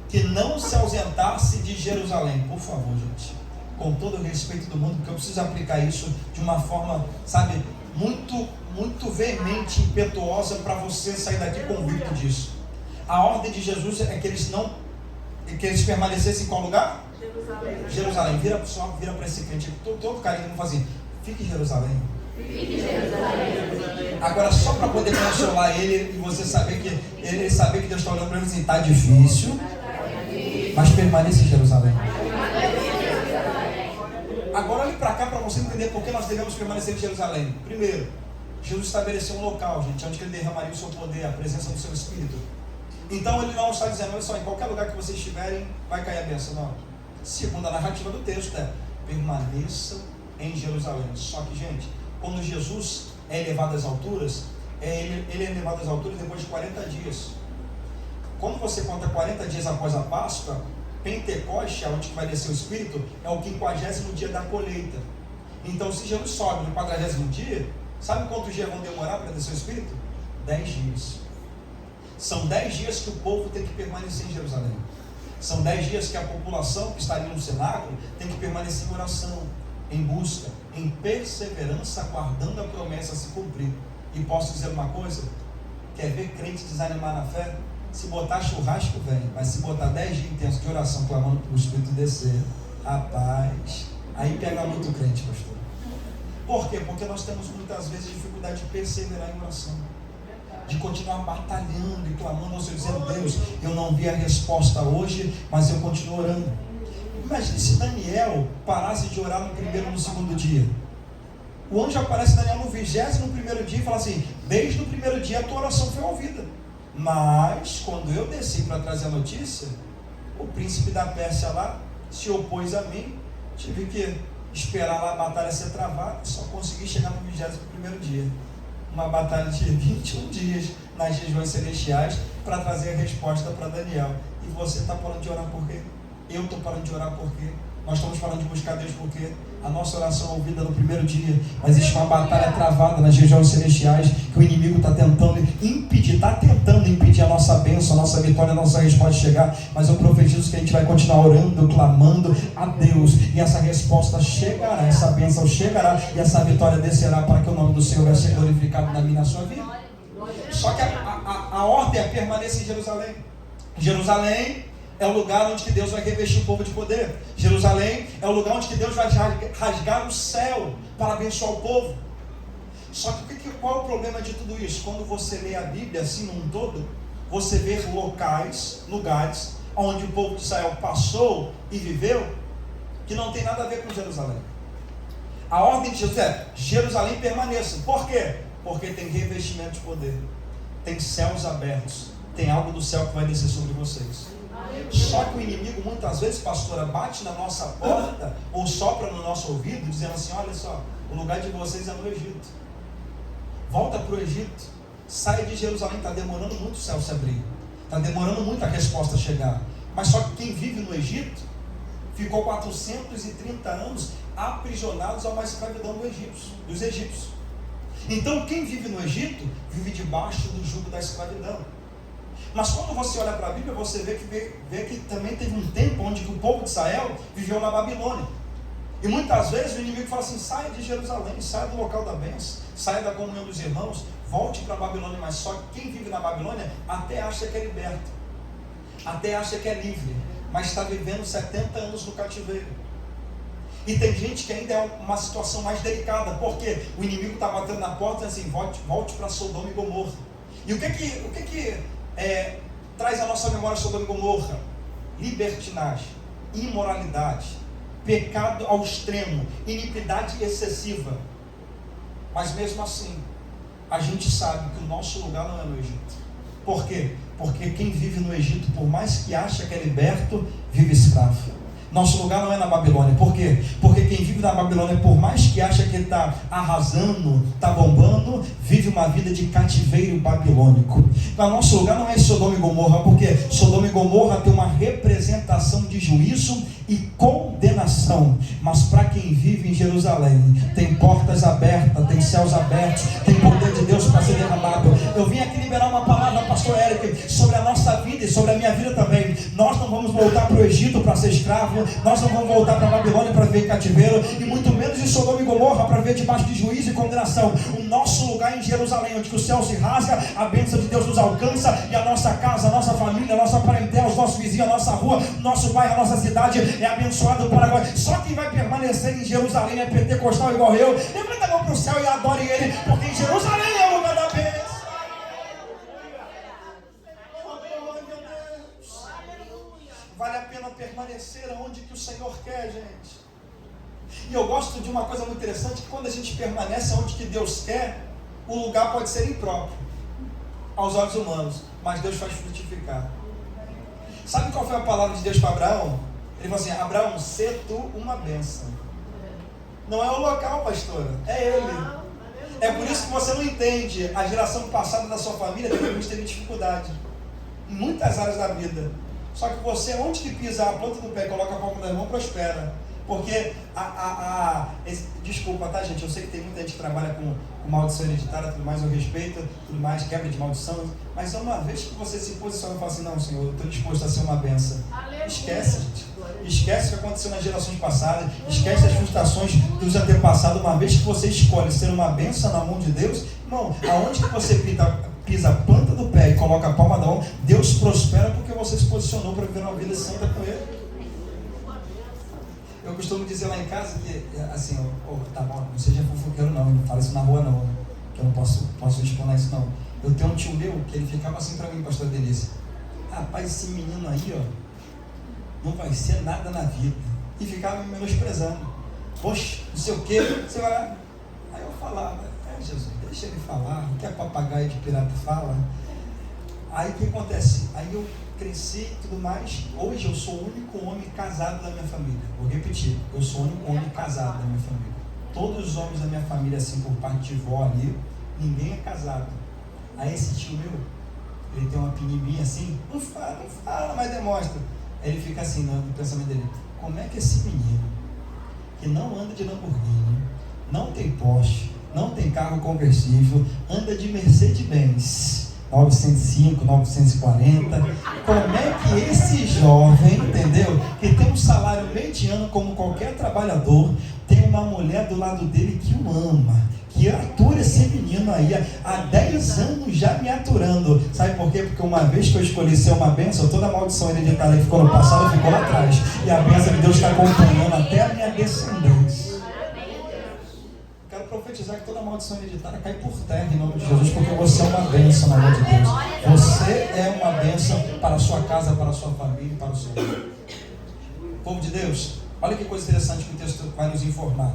Speaker 2: que não se ausentasse de Jerusalém. Por favor, gente, com todo o respeito do mundo, porque eu preciso aplicar isso de uma forma, sabe, muito veemente, impetuosa, para você sair daqui convicto disso. A ordem de Jesus é que eles permanecessem em qual lugar? Jerusalém. Vira para esse crente, todo carinho, vamos fazer: fique em Jerusalém. Agora, só para poder consolar ele e você saber que ele saber que Deus está olhando para ele assim: está difícil, mas permaneça em Jerusalém. Agora olhe para cá para você entender por que nós devemos permanecer em Jerusalém. Primeiro, Jesus estabeleceu um local, gente, onde ele derramaria o seu poder, a presença do seu Espírito. Então ele não está dizendo: olha só, em qualquer lugar que vocês estiverem vai cair a bênção. Não. Segundo a narrativa do texto, permaneçam em Jerusalém. Só que, gente, quando Jesus é elevado às alturas, ele é elevado às alturas depois de 40 dias. Quando você conta 40 dias após a Páscoa, Pentecoste, onde vai descer o Espírito, é o 50º dia da colheita. Então, se Jesus sobe no 40º dia, sabe quantos dias vão demorar para descer o Espírito? 10 dias. São 10 dias que o povo tem que permanecer em Jerusalém. São 10 dias que a população que estaria no cenáculo tem que permanecer em oração, em busca, em perseverança, aguardando a promessa se cumprir. E posso dizer uma coisa? Quer ver crente desanimar na fé? Se botar churrasco, vem. Mas se botar 10 dias intensos de oração, clamando para o Espírito descer, rapaz, aí pega muito crente, pastor. Por quê? Porque nós temos muitas vezes dificuldade de perseverar em oração, de continuar batalhando e clamando ao Senhor, dizendo: Deus, eu não vi a resposta hoje, mas eu continuo orando. Imagine se Daniel parasse de orar no primeiro ou no segundo dia. O anjo aparece Daniel no 21º dia e fala assim: desde o primeiro dia a tua oração foi ouvida, mas quando eu desci para trazer a notícia, o príncipe da Pérsia lá se opôs a mim, tive que esperar lá a batalha ser travada, só consegui chegar no 21º dia. Uma batalha de 21 dias nas regiões celestiais para trazer a resposta para Daniel. E você está parando de orar por quê? Eu estou parando de orar por quê? Nós estamos parando de buscar Deus por quê? A nossa oração é ouvida no primeiro dia, mas existe uma batalha travada nas regiões celestiais que o inimigo está tentando impedir, a nossa bênção, a nossa vitória, a nossa resposta chegar. Mas eu profetizo que a gente vai continuar orando, clamando a Deus, e essa resposta chegará, essa bênção chegará, e essa vitória descerá para que o nome do Senhor vai ser glorificado na minha e na sua vida. Só que a ordem é permanecer em Jerusalém. Jerusalém é o lugar onde que Deus vai revestir o povo de poder. Jerusalém é o lugar onde que Deus vai rasgar o céu para abençoar o povo. Só que qual é o problema de tudo isso? Quando você lê a Bíblia assim num todo, você vê lugares onde o povo de Israel passou e viveu, que não tem nada a ver com Jerusalém. A ordem de Jesus é: Jerusalém permaneça. Por quê? Porque tem revestimento de poder, tem céus abertos, tem algo do céu que vai descer sobre vocês. Só que o inimigo muitas vezes, pastora, bate na nossa porta ou sopra no nosso ouvido, dizendo assim: olha só, o lugar de vocês é no Egito, volta para o Egito, sai de Jerusalém. Está demorando muito o céu se abrir, está demorando muito a resposta chegar. Mas só que quem vive no Egito ficou 430 anos aprisionados a uma escravidão dos egípcios. Então quem vive no Egito vive debaixo do jugo da escravidão. Mas quando você olha para a Bíblia, você vê que também teve um tempo onde que o povo de Israel viveu na Babilônia. E muitas vezes o inimigo fala assim: saia de Jerusalém, saia do local da bênção, saia da comunhão dos irmãos, volte para a Babilônia. Mas só que quem vive na Babilônia até acha que é liberto, até acha que é livre, mas está vivendo 70 anos no cativeiro. E tem gente que ainda é uma situação mais delicada, porque o inimigo está batendo na porta e assim: volte para Sodoma e Gomorra. E o que traz a nossa memória Sodoma e Gomorra? Libertinagem, imoralidade, pecado ao extremo, iniquidade excessiva. Mas mesmo assim, a gente sabe que o nosso lugar não é no Egito. Por quê? Porque quem vive no Egito, por mais que acha que é liberto, vive escravo. Nosso lugar não é na Babilônia. Por quê? Porque quem vive na Babilônia, por mais que acha que está arrasando, está bombando, vive uma vida de cativeiro babilônico. Então, nosso lugar não é Sodoma e Gomorra, porque Sodoma e Gomorra tem uma representação de juízo e condenação. Mas para quem vive em Jerusalém, tem portas abertas, tem céus abertos, tem poder de Deus para ser derramado. Eu vim aqui liberar uma palavra, pastor Eric, sobre a nossa vida e sobre a minha vida também. Nós não vamos voltar para o Egito para ser escravo, nós não vamos voltar para a Babilônia para viver em cativeiro, e muito menos em Sodoma e Gomorra para viver debaixo de juízo e condenação. O nosso lugar é em Jerusalém, onde que o céu se rasga, a bênção de Deus nos alcança, e a nossa casa, a nossa família, a nossa parentela, os nossos vizinhos, a nossa rua, nosso bairro, a nossa cidade é abençoado para agora. Só quem vai permanecer em Jerusalém é pentecostal igual eu. Levanta a mão para o céu e adore Ele, porque em Jerusalém é o lugar da bênção. Vale a pena permanecer onde que o Senhor quer, gente. E eu gosto de uma coisa muito interessante, que quando a gente permanece onde que Deus quer, o lugar pode ser impróprio aos olhos humanos, mas Deus faz frutificar. Sabe qual foi a palavra de Deus para Abraão? Ele falou assim: Abraão, sê tu uma bênção. Não é o local, pastora, é Ele. É por isso que você não entende. A geração passada da sua família teve dificuldade em muitas áreas da vida. Só que você, onde que pisa a planta do pé e coloca a palma da mão, prospera. Porque desculpa, tá, gente? Eu sei que tem muita gente que trabalha com maldição hereditária, tudo mais, eu respeito, tudo mais, quebra de maldição. Mas uma vez que você se posiciona e fala assim, não, Senhor, eu estou disposto a ser uma benção. Esquece, gente. Esquece o que aconteceu nas gerações passadas. Esquece as frustrações dos antepassados. Uma vez que você escolhe ser uma benção na mão de Deus, irmão, aonde que você pisa a planta do pé e coloca a palma da mão, Deus prospera porque você se posicionou para viver uma vida santa com Ele. Eu costumo dizer lá em casa que, assim, tá bom, não seja fofoqueiro não fala isso na rua não, que eu não posso explanar isso não. Eu tenho um tio meu que ele ficava assim para mim, pastor Denise, rapaz, esse menino aí, ó, não vai ser nada na vida, e ficava me menosprezando, poxa, não sei o que, você vai lá. Aí eu falava, Jesus, deixa ele falar, o que é papagaio de pirata fala. Aí o que acontece? Aí eu cresci e tudo mais. Hoje eu sou o único homem casado da minha família. Vou repetir, eu sou o único homem casado da minha família. Todos os homens da minha família, assim, por parte de vó ali, ninguém é casado. Aí esse tio meu, ele tem uma piniminha assim, não fala, mas demonstra. Aí ele fica assim, no pensamento dele, como é que esse menino, que não anda de Lamborghini, não tem Porsche, não tem carro conversível, anda de Mercedes-Benz 905, 940, como é que esse jovem, entendeu, que tem um salário mediano como qualquer trabalhador, tem uma mulher do lado dele que o ama, que atura esse menino aí há 10 anos já me aturando. Sabe por quê? Porque uma vez que eu escolhi ser uma bênção, toda a maldição hereditária que ficou no passado ficou lá atrás, e a bênção de Deus está acompanhando até a minha descendência. Quero profetizar que toda maldição hereditária cai por terra em nome de Jesus, porque você é uma bênção na mão de Deus. Você é uma bênção para a sua casa, para a sua família e para o seu lar. Povo de Deus, olha que coisa interessante que o texto vai nos informar.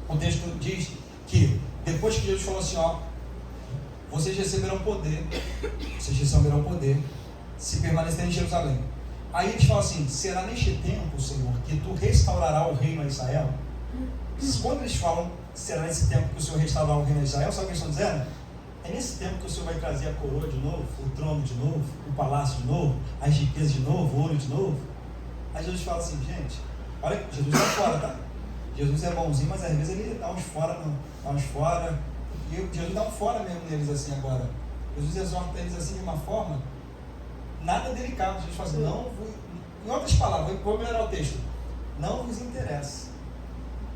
Speaker 2: O texto diz que depois que Jesus falou assim, ó, vocês receberão poder se permanecerem em Jerusalém. Aí eles falam assim, será neste tempo, Senhor, que tu restaurarás o reino a Israel? Quando eles falam, será nesse tempo que o Senhor restaurará o reino a Israel, sabe o que eles estão dizendo? É nesse tempo que o Senhor vai trazer a coroa de novo, o trono de novo, o palácio de novo, as riquezas de novo, o ouro de novo. Aí Jesus fala assim, gente, olha, Jesus está fora, tá? Jesus é bonzinho, mas às vezes ele dá uns fora, e Jesus dá um fora mesmo neles assim agora. Jesus exorta eles assim de uma forma nada delicada. Jesus fala assim, não vos, em outras palavras, vou melhorar o texto, não vos interessa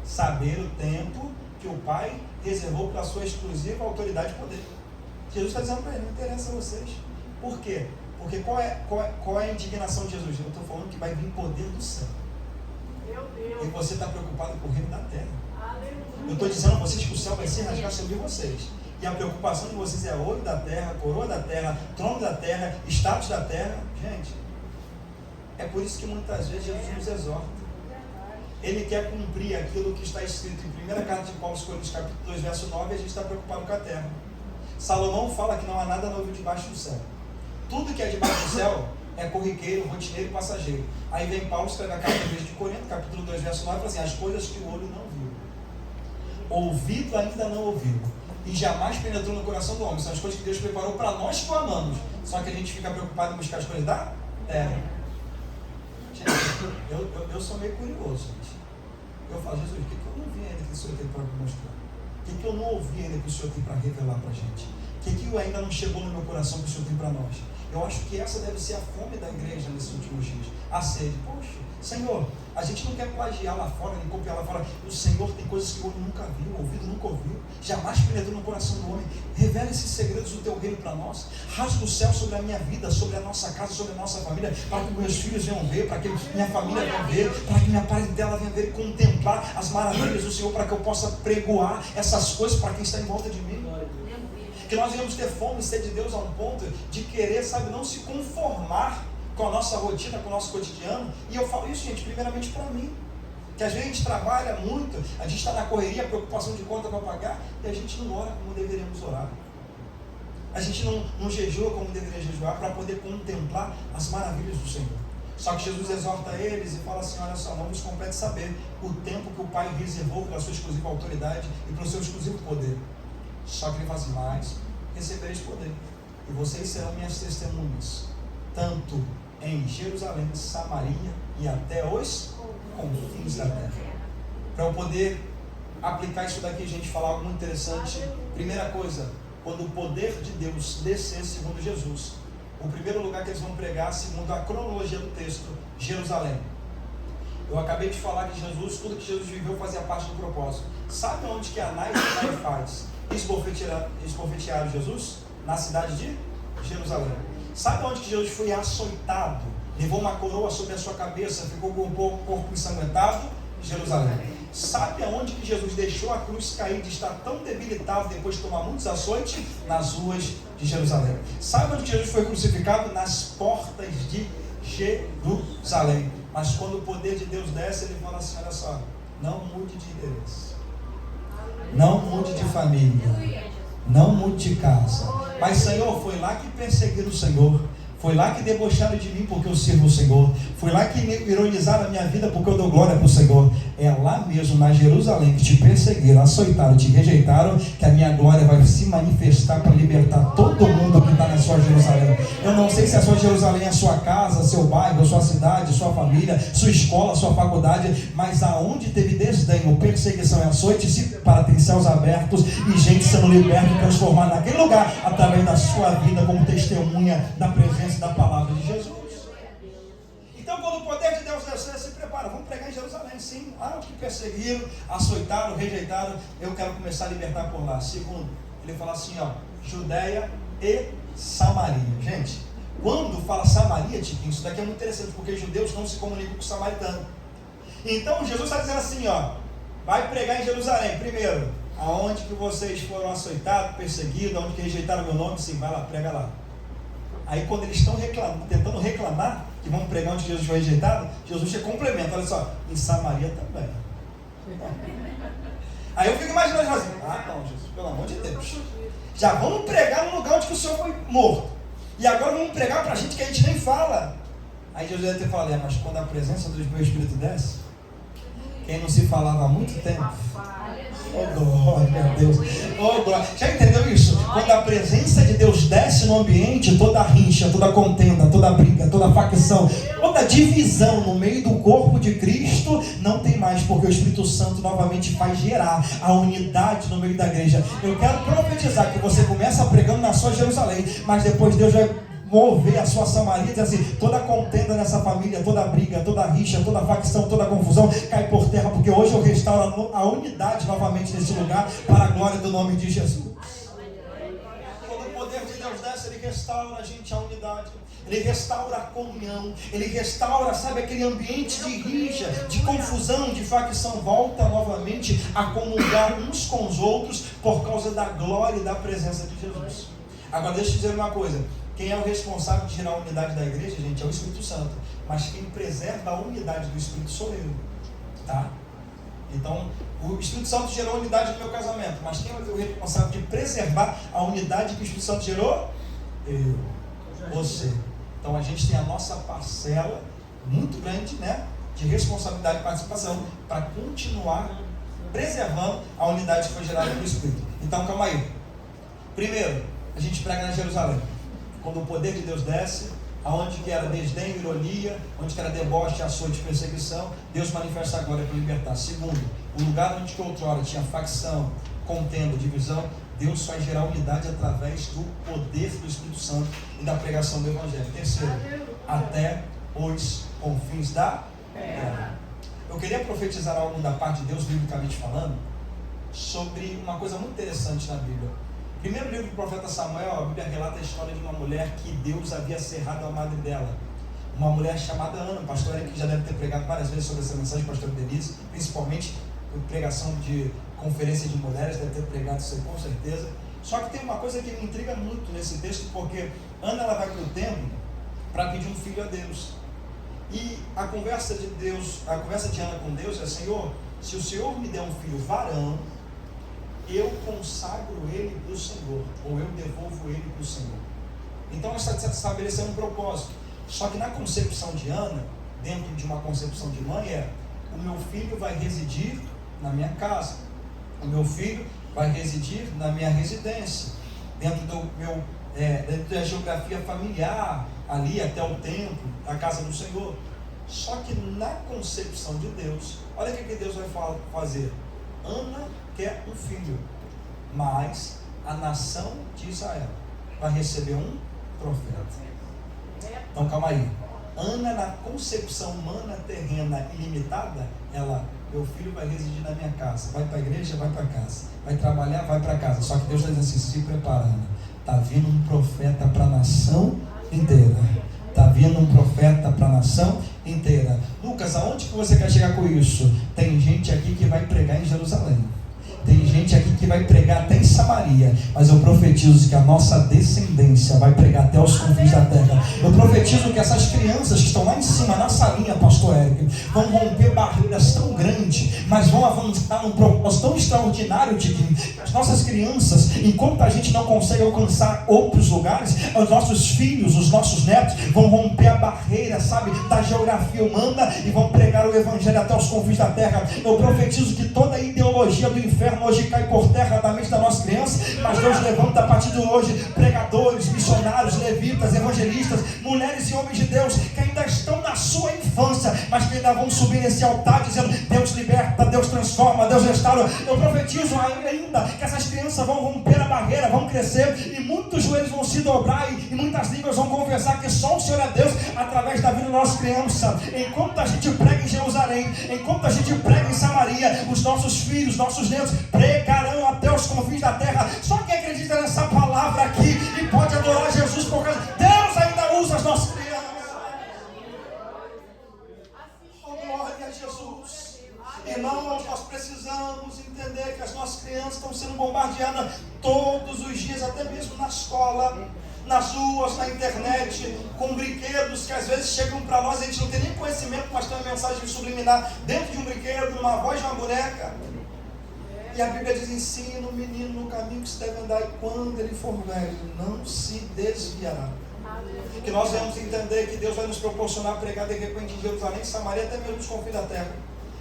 Speaker 2: saber o tempo que o Pai reservou para a sua exclusiva autoridade e poder. Jesus está dizendo para ele, não interessa a vocês. Por quê? Porque qual é a indignação de Jesus? Eu estou falando que vai vir poder do céu. E você está preocupado com o reino da terra. Eu estou dizendo a vocês que o céu vai se rasgar sobre vocês. E a preocupação de vocês é ouro da terra, coroa da terra, trono da terra, status da terra. Gente, é por isso que muitas vezes Jesus nos exorta. Ele quer cumprir aquilo que está escrito em 1 Carta de Paulo aos Coríntios, capítulo 2, verso 9, e a gente está preocupado com a terra. Salomão fala que não há nada novo debaixo do céu. Tudo que é debaixo do céu é corriqueiro, rotineiro e passageiro. Aí vem Paulo escrever a carta de Coríntios, capítulo 2, verso 9, e fala assim, as coisas que o olho não viu, ouvido ainda não ouviu, e jamais penetrou no coração do homem, são as coisas que Deus preparou para nós que o amamos. Só que a gente fica preocupado em buscar as coisas da terra. Gente, eu sou meio curioso, gente. Eu falo, Jesus, o que eu não vi ainda que o Senhor tem para me mostrar? O que eu não ouvi ainda que o Senhor tem para revelar para a gente? O que ainda não chegou no meu coração que o Senhor tem para nós? Eu acho que essa deve ser a fome da igreja nesses últimos dias. A sede. Poxa, Senhor, a gente não quer plagiar lá fora, nem copiar lá fora. O Senhor tem coisas que o olho nunca viu, o ouvido nunca ouviu, jamais penetrou no coração do homem. Revela esses segredos do teu reino para nós. Rasga o céu sobre a minha vida, sobre a nossa casa, sobre a nossa família, para que meus filhos venham ver, para que minha família venha ver, para que minha parentela venha ver e contemplar as maravilhas do Senhor, para que eu possa pregoar essas coisas para quem está em volta de mim. Que nós venhamos ter fome e sede de Deus a um ponto de querer, sabe, não se conformar com a nossa rotina, com o nosso cotidiano. E eu falo isso, gente, primeiramente para mim. Que às vezes a gente trabalha muito, a gente está na correria, preocupação de conta para pagar, e a gente não ora como deveríamos orar. A gente não jejua como deveria jejuar para poder contemplar as maravilhas do Senhor. Só que Jesus exorta eles e fala assim: olha só, não vos compete saber o tempo que o Pai reservou pela sua exclusiva autoridade e pelo seu exclusivo poder. Só que ele fala assim: mas recebereis poder, e vocês serão minhas testemunhas, tanto em Jerusalém, Samaria e até os confins da terra. Para eu poder aplicar isso daqui, a gente falar algo muito interessante. Primeira coisa, quando o poder de Deus descer segundo Jesus, o primeiro lugar que eles vão pregar, segundo a cronologia do texto, Jerusalém. Eu acabei de falar que Jesus, tudo que Jesus viveu fazia parte do propósito. Sabe onde que Anás e Caifás esbofetearam Jesus? Na cidade de Jerusalém. Sabe onde que Jesus foi açoitado? Levou uma coroa sobre a sua cabeça, ficou com o corpo ensanguentado? Jerusalém. Sabe aonde que Jesus deixou a cruz cair, de estar tão debilitado depois de tomar muitos açoites? Nas ruas de Jerusalém. Sabe onde que Jesus foi crucificado? Nas portas de Jerusalém. Mas quando o poder de Deus desce, ele fala assim: olha só, não mude de interesse, não mude de família, não mude de casa. Mas Senhor, foi lá que perseguiram o Senhor, foi lá que debocharam de mim porque eu sirvo o Senhor, foi lá que ironizaram a minha vida porque eu dou glória para o Senhor. É lá mesmo, na Jerusalém, que te perseguiram, açoitaram, te rejeitaram, que a minha glória vai se manifestar para libertar todo mundo que está na sua Jerusalém. Eu não sei se a sua Jerusalém é a sua casa, seu bairro, sua cidade, sua família, sua escola, sua faculdade, mas aonde teve desdenho, perseguição e açoite, para ter céus abertos e gente sendo liberta e transformada naquele lugar, através da sua vida como testemunha da presença da palavra de Jesus. Então, quando o poder de Deus descer, se prepara, vamos pregar em Jerusalém, sim. O que perseguiram, açoitaram, rejeitaram, eu quero começar a libertar por lá. Segundo, ele fala assim, Judeia e Samaria. Gente, quando fala Samaria, Tiquinho, isso daqui é muito interessante, porque judeus não se comunicam com o samaritano. Então, Jesus está dizendo assim, vai pregar em Jerusalém. Primeiro, aonde que vocês foram açoitados, perseguidos, aonde que rejeitaram meu nome, sim, vai lá, prega lá. Aí quando eles estão tentando reclamar que vão pregar onde Jesus foi rejeitado, Jesus já complementa, olha só, em Samaria também. Aí eu fico imaginando assim, não, Jesus, pelo amor de Deus, já vamos pregar no lugar onde que o Senhor foi morto, e agora vamos pregar para gente que a gente nem fala. Aí Jesus deve ter falado, mas quando a presença do meu Espírito desce, quem não se falava há muito tempo, glória a Deus, glória. Já entendeu isso? Quando a presença de Deus desce no ambiente, toda rixa, toda contenda, toda briga, toda facção, toda divisão no meio do corpo de Cristo não tem mais, porque o Espírito Santo novamente faz gerar a unidade no meio da igreja. Eu quero profetizar que você começa pregando na sua Jerusalém, mas depois Deus vai mover a sua Samaria, dizer assim, toda contenda nessa família, toda briga, toda rixa, toda facção, toda confusão cai por terra, porque hoje eu restauro a unidade novamente nesse lugar, para a glória do nome de Jesus. Quando o poder de Deus desce, ele restaura a gente, a unidade, ele restaura a comunhão, ele restaura, sabe, aquele ambiente de rixa, de confusão, de facção, volta novamente a comungar uns com os outros, por causa da glória e da presença de Jesus. Agora deixa eu dizer uma coisa, quem é o responsável de gerar a unidade da igreja, gente, é o Espírito Santo. Mas quem preserva a unidade do Espírito sou eu. Tá? Então, o Espírito Santo gerou a unidade do meu casamento. Mas quem é o responsável de preservar a unidade que o Espírito Santo gerou? Eu. Você. Então, a gente tem a nossa parcela muito grande, né, de responsabilidade e participação para continuar preservando a unidade que foi gerada pelo Espírito. Então, calma aí. Primeiro, a gente prega na Jerusalém. Quando o poder de Deus desce, aonde que era desdém, ironia, onde que era deboche, açoite, perseguição, Deus manifesta a glória para libertar. Segundo, o lugar onde que outrora tinha facção, contenda, divisão, Deus vai gerar unidade através do poder do Espírito Santo e da pregação do Evangelho. Terceiro, até os confins da terra. Eu queria profetizar algo da parte de Deus, biblicamente falando, sobre uma coisa muito interessante na Bíblia. Primeiro livro do profeta Samuel, a Bíblia relata a história de uma mulher que Deus havia cerrado a madre dela. Uma mulher chamada Ana. O pastor Eric já deve ter pregado várias vezes sobre essa mensagem, pastor Denise, principalmente por pregação de conferência de mulheres, deve ter pregado isso aí com certeza. Só que tem uma coisa que me intriga muito nesse texto, porque Ana ela vai para o templo para pedir um filho a Deus. E a conversa de Ana com Deus é: Senhor, se o Senhor me der um filho varão, eu consagro ele para o Senhor, ou eu devolvo ele para o Senhor. Então ela está estabelecendo um propósito. Só que na concepção de Ana, dentro de uma concepção de mãe, o meu filho vai residir na minha casa, o meu filho vai residir na minha residência, dentro da geografia familiar, ali até o templo, a casa do Senhor. Só que na concepção de Deus, olha o que Deus vai fazer. Ana quer um filho, mas a nação de Israel vai receber um profeta. Então calma aí. Ana, na concepção humana, terrena e limitada, meu filho vai residir na minha casa, vai para a igreja, vai para casa, vai trabalhar, vai para casa. Só que Deus está dizendo assim, se preparando, está vindo um profeta para a nação inteira. Está vindo um profeta para a nação inteira. Lucas, aonde que você quer chegar com isso? Tem gente aqui que vai pregar em Jerusalém. Tem gente aqui que vai pregar até em Samaria, mas eu profetizo que a nossa descendência vai pregar até os confins da terra. Eu profetizo que essas crianças que estão lá em cima, na salinha, pastor Érico, vão romper barreiras tão grandes, mas vão avançar num propósito tão extraordinário de que as nossas crianças, enquanto a gente não consegue alcançar outros lugares, os nossos filhos, os nossos netos, vão romper a barreira, sabe, da geografia humana e vão pregar o evangelho até os confins da terra. Eu profetizo que toda a ideologia do inferno hoje cai por terra da mente da nossa criança, mas Deus levanta a partir de hoje pregadores, missionários, levitas, evangelistas, mulheres e homens de Deus que ainda estão na sua infância, mas que ainda vão subir nesse altar dizendo: Deus liberta, Deus transforma, Deus restaura. Eu profetizo ainda que essas crianças vão romper a barreira, vão crescer e muitos joelhos vão se dobrar e muitas línguas vão conversar que só o Senhor é Deus através da vida da nossa criança. Enquanto a gente prega em Jerusalém, enquanto a gente prega em Samaria, os nossos filhos, nossos netos pregarão até os confins da terra. Só quem acredita nessa palavra aqui e pode adorar Jesus por causa Deus ainda usa as nossas crianças. Oh, glória a Jesus. Irmãos, nós precisamos entender que as nossas crianças estão sendo bombardeadas todos os dias, até mesmo na escola, nas ruas, na internet, com brinquedos que às vezes chegam para nós, a gente não tem nem conhecimento, mas tem uma mensagem subliminar dentro de um brinquedo, numa voz de uma boneca. E a Bíblia diz: ensina o menino no caminho que se deve andar, e quando ele for velho, não se desviará. Que nós vamos entender que Deus vai nos proporcionar pregar de repente em Jerusalém, Samaria, até mesmo nos confins da terra.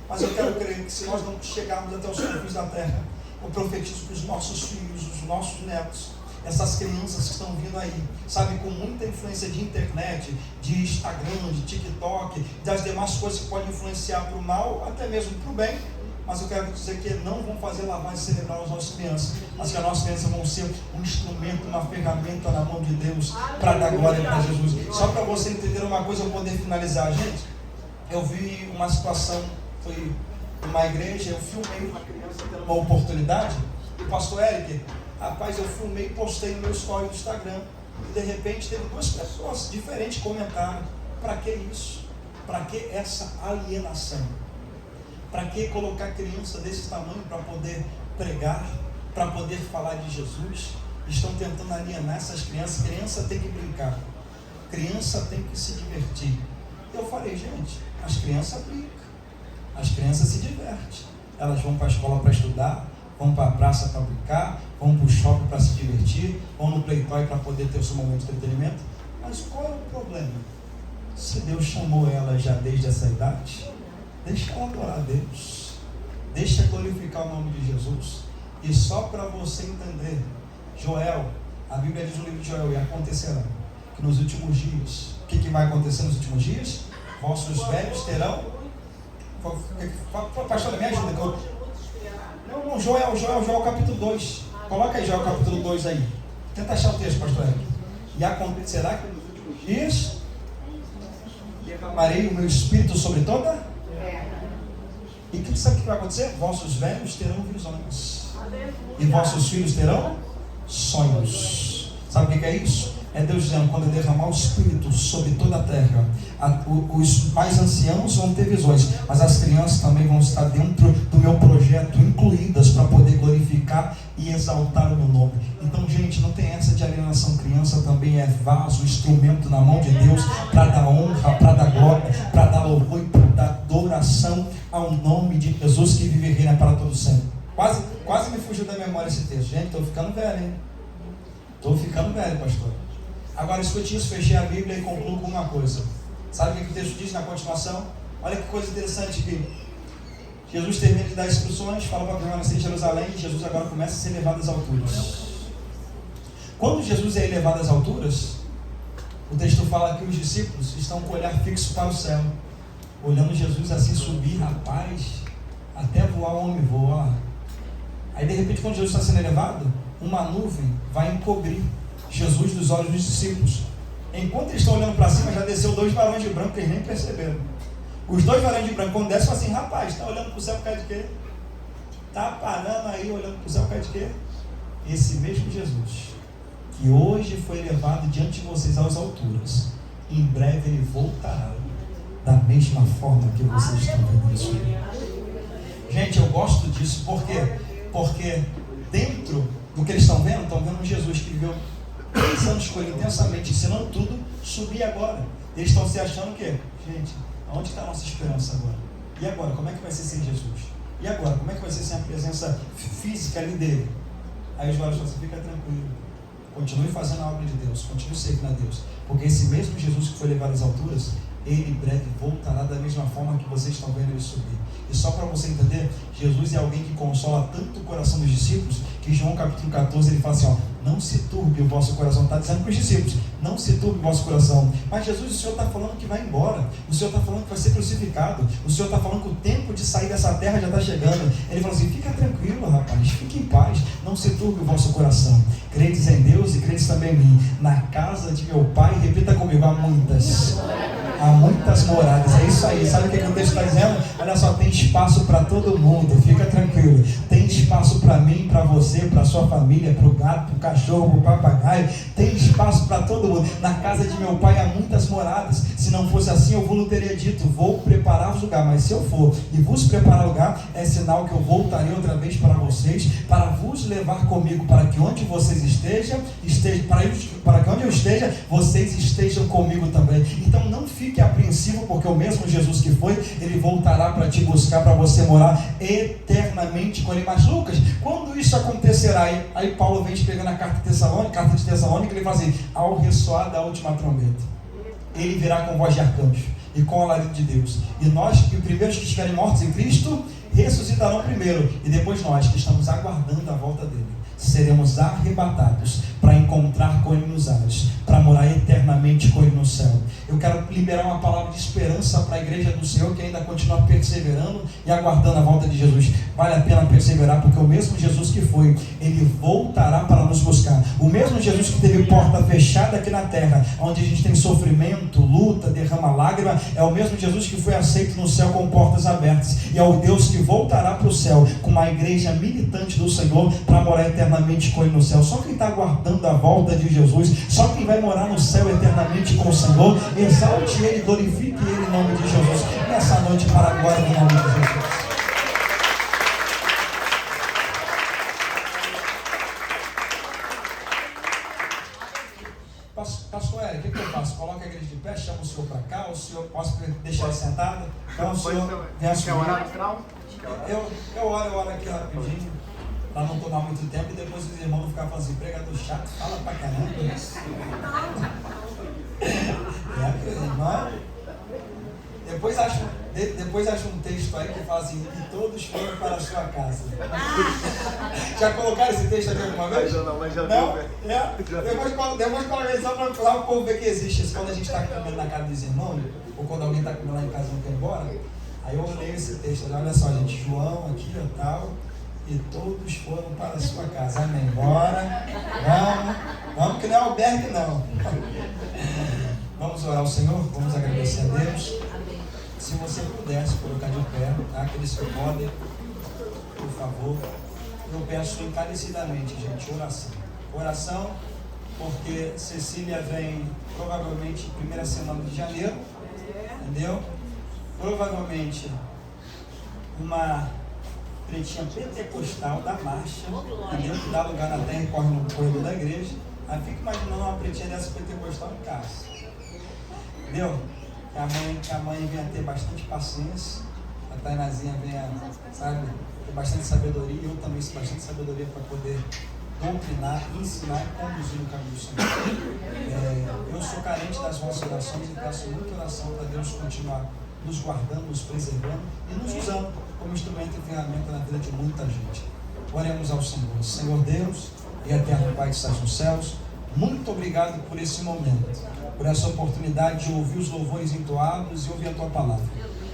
Speaker 2: Mas eu quero crer que se nós não chegarmos até os confins da terra, eu profetizo que os nossos filhos, os nossos netos, essas crianças que estão vindo aí, sabe, com muita influência de internet, de Instagram, de TikTok, das demais coisas que podem influenciar para o mal, até mesmo para o bem. Mas eu quero dizer que não vão fazer lavagem cerebral às nossas crianças, mas que as nossas crianças vão ser um instrumento, uma ferramenta na mão de Deus para dar glória para Jesus. Só para você entender uma coisa, eu poder finalizar, gente. Eu vi uma situação, foi numa igreja, eu filmei uma criança tendo uma oportunidade, e o pastor Eric, rapaz, eu filmei e postei no meu story do Instagram, e de repente teve duas pessoas diferentes comentaram: para que isso? Para que essa alienação? Para que colocar criança desse tamanho para poder pregar, para poder falar de Jesus? Estão tentando alienar essas crianças. Criança tem que brincar, criança tem que se divertir. Eu falei: gente, as crianças brincam, as crianças se divertem, elas vão para a escola para estudar, vão para a praça para brincar, vão para o shopping para se divertir, vão no Playtoy para poder ter o seu momento de entretenimento. Mas qual é o problema? Se Deus chamou ela já desde essa idade, deixa ela adorar a Deus, deixa glorificar o nome de Jesus. E só para você entender, Joel, a Bíblia diz no livro de Joel: e acontecerá que nos últimos dias, o que vai acontecer nos últimos dias? Vossos velhos terão. Pastor, me ajuda. Não, Joel capítulo 2. Coloca aí Joel capítulo 2 aí. Tenta achar o texto, pastor Eric. E acontecerá que nos últimos dias derramarei o meu espírito sobre toda. E que sabe o que vai acontecer? Vossos velhos terão visões, e vossos filhos terão sonhos. Sabe o que é isso? É Deus dizendo: quando eu derramar o Espírito sobre toda a terra, os mais anciãos vão ter visões, mas as crianças também vão estar dentro do meu projeto, incluídas, para poder glorificar e exaltar o meu nome. Então, gente, não tem essa de alienação. Criança também é vaso, instrumento na mão de Deus, para dar honra, para dar glória, para dar louvor e para dar adoração ao nome de Jesus, que vive e reina para todo sempre. Quase me fugiu da memória esse texto. Gente, estou ficando velho, hein? Estou ficando velho, pastor. Agora escute isso, fechei a Bíblia e concluo com uma coisa. Sabe o que o texto diz na continuação? Olha que coisa interessante que Jesus termina de dar instruções, fala para permanecer em Jerusalém, e Jesus agora começa a ser levado às alturas. Quando Jesus é elevado às alturas, o texto fala que os discípulos estão com o olhar fixo para o céu, olhando Jesus assim subir, rapaz, até voar o homem voa. Aí de repente, quando Jesus está sendo elevado, uma nuvem vai encobrir Jesus dos olhos dos discípulos. Enquanto eles estão olhando para cima, já desceu 2 varões de branco que eles nem perceberam. Os 2 varões de branco, quando descem, falam assim: rapaz, está olhando para o céu por causa de quê? Está parando aí olhando para o céu por causa de quê? Esse mesmo Jesus, que hoje foi levado diante de vocês às alturas, em breve ele voltará da mesma forma que vocês estão vendo isso. Gente, eu gosto disso, por quê? Porque dentro do que eles estão vendo um Jesus que viveu 3 anos com ele intensamente, ensinando tudo, subir agora. Eles estão se achando que, gente, aonde está a nossa esperança agora? E agora, como é que vai ser sem Jesus? E agora, como é que vai ser sem a presença física ali dele? Aí os vários falam assim: fica tranquilo, continue fazendo a obra de Deus, continue servindo a Deus, porque esse mesmo Jesus que foi levado às alturas, ele em breve voltará da mesma forma que vocês estão vendo ele subir. E só para você entender, Jesus é alguém que consola tanto o coração dos discípulos, que em João capítulo 14 ele fala assim: ó, não se turbe o vosso coração. Está dizendo para os discípulos: não se turbe o vosso coração. Mas Jesus, o Senhor está falando que vai embora, o Senhor está falando que vai ser crucificado, o Senhor está falando que o tempo de sair dessa terra já está chegando. Ele fala assim: fica tranquilo, rapaz, fique em paz, não se turbe o vosso coração. Credes em Deus e credes também em mim. Na casa de meu Pai, repita comigo, há muitas moradas. É isso aí. Sabe o que o texto está dizendo? Olha só, tem espaço para todo mundo, fica tranquilo. Tem espaço para mim, para você, para sua família, para o gato, para o cachorro, para o papagaio. Tem espaço para todo mundo. Na casa de meu Pai há muitas moradas. Se não fosse assim, eu vos teria dito: vou preparar-vos lugar. Mas se eu for e vos preparar lugar, é sinal que eu voltarei outra vez para vocês, para vos levar comigo, para que onde vocês estejam, para que onde eu esteja, vocês estejam comigo também. Então não fique apreensivo, porque o mesmo Jesus que foi, ele voltará para te buscar, para você morar eternamente com ele. Mas Lucas, quando isso acontecerá? Aí Paulo vem pegando a carta de Tessalônica, ele fala assim: ao ressoar da última trombeta, ele virá com voz de arcanjo e com o alarido de Deus, e nós, que os primeiros que estiverem mortos em Cristo, ressuscitarão primeiro, e depois nós, que estamos aguardando a volta dele, seremos arrebatados para encontrar com ele nos ares, para morar eternamente com ele no céu. Eu quero liberar uma palavra de esperança para a igreja do Senhor, que ainda continua perseverando e aguardando a volta de Jesus. Vale a pena perseverar, porque o mesmo Jesus que foi, ele voltará para nos buscar. O mesmo Jesus que teve porta fechada aqui na terra, onde a gente tem sofrimento, luta, derrama lágrima, é o mesmo Jesus que foi aceito no céu com portas abertas, e é o Deus que voltará para o céu com uma igreja militante do Senhor para morar eternamente com ele no céu. Só quem está aguardando a volta de Jesus, só quem vai morar no céu eternamente com o Senhor, exalte ele, glorifique ele em nome de Jesus, nessa noite, para a glória do nome de Jesus. Pastor Eric, o que eu faço? Coloca a igreja de pé, chama o senhor para cá, o senhor posso deixar ele sentado? Então o senhor vem assumir. Quer orar no final? Eu oro aqui rapidinho, para não tomar muito tempo, e depois os irmãos vão ficar falando assim: pregador chato, fala pra caramba. Irmão, depois acha um texto aí que fala assim: e todos foram para a sua casa. Já colocaram esse texto aqui alguma vez? Não, mas já não? Depois coloca só para o povo ver que existe isso. Quando a gente está comendo na casa dos irmãos, ou quando alguém está comendo lá em casa e não quer ir embora, aí eu leio esse texto. Olha só, gente, João aqui e tal, e todos foram para a sua casa. Amém. Bora, vamos que não é albergue não. Vamos orar ao Senhor, vamos agradecer a Deus. Se você pudesse colocar de pé, tá? Aqueles que podem, por favor. Eu peço encarecidamente, gente, oração, porque Cecília vem provavelmente primeira semana de janeiro, entendeu? Provavelmente uma pretinha pentecostal da marcha, entendeu? Que dá lugar na terra e corre no corredor da igreja. Aí fica imaginando uma pretinha dessa pentecostal em casa, entendeu? Que a mãe venha ter bastante paciência, a Tainazinha venha, sabe, ter bastante sabedoria, eu também bastante sabedoria para poder doutrinar, ensinar e conduzir no caminho do Senhor. Eu sou carente das vossas orações e peço muita oração para Deus continuar nos guardando, nos preservando e nos usando como instrumento e ferramenta na vida de muita gente. Oremos ao Senhor. Senhor Deus e eterno Pai que estás nos céus, muito obrigado por esse momento, por essa oportunidade de ouvir os louvores entoados e ouvir a Tua palavra.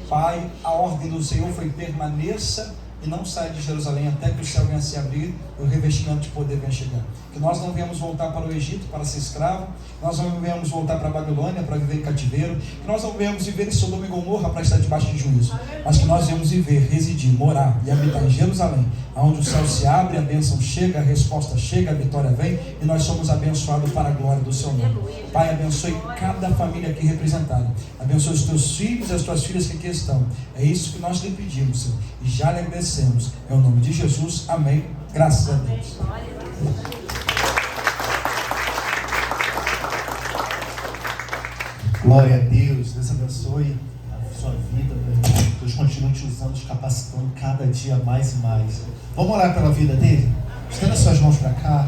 Speaker 2: Pai, a ordem do Senhor foi: permaneça e não saia de Jerusalém até que o céu venha se abrir e o revestimento de poder venha chegar. Que nós não venhamos voltar para o Egito para ser escravo, que nós não venhamos voltar para a Babilônia para viver em cativeiro, que nós não venhamos viver em Sodoma e Gomorra para estar debaixo de juízo, mas que nós venhamos viver, residir, morar e habitar em Jerusalém, onde o céu se abre, a bênção chega, a resposta chega, a vitória vem e nós somos abençoados para a glória do Seu nome. Pai, abençoe cada família aqui representada, abençoe os Teus filhos e as Tuas filhas que aqui estão. É isso que nós lhe pedimos, Senhor, e já lhe agradecemos. Em nome de Jesus, amém. Graças a Deus.
Speaker 1: Glória a Deus. Deus abençoe a sua vida, meu irmão. Deus continue te usando, te capacitando cada dia mais e mais. Vamos orar pela vida dele? Estenda suas mãos para cá,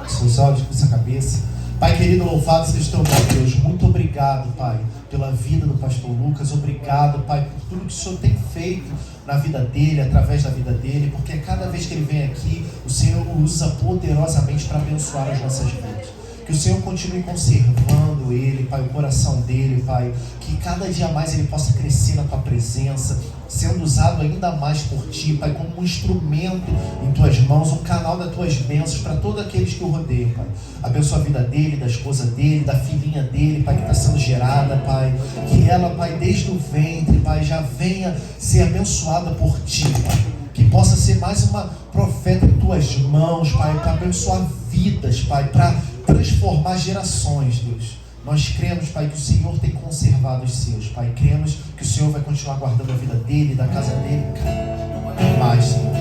Speaker 1: seus olhos, com essa cabeça. Pai querido, louvado seja o teu nome, Deus. Muito obrigado, Pai, pela vida do pastor Lucas. Obrigado, Pai, por tudo que o Senhor tem feito na vida dele, através da vida dele, porque cada vez que ele vem aqui, o Senhor o usa poderosamente para abençoar as nossas vidas. Que o Senhor continue conservando ele, Pai, o coração dele, Pai. Que cada dia mais ele possa crescer na Tua presença, sendo usado ainda mais por Ti, Pai, como um instrumento em Tuas mãos, um canal das Tuas bênçãos para todos aqueles que o rodeiam, Pai. Abençoa a vida dele, da esposa dele, da filhinha dele, Pai, que está sendo gerada, Pai. Que ela, Pai, desde o ventre, Pai, já venha ser abençoada por Ti, Pai. Que possa ser mais uma profeta em Tuas mãos, Pai, para abençoar vidas, Pai, para transformar gerações, Deus. Nós cremos, Pai, que o Senhor tem conservado os seus, Pai. Cremos que o Senhor vai continuar guardando a vida dele, da casa dele, mais, Senhor.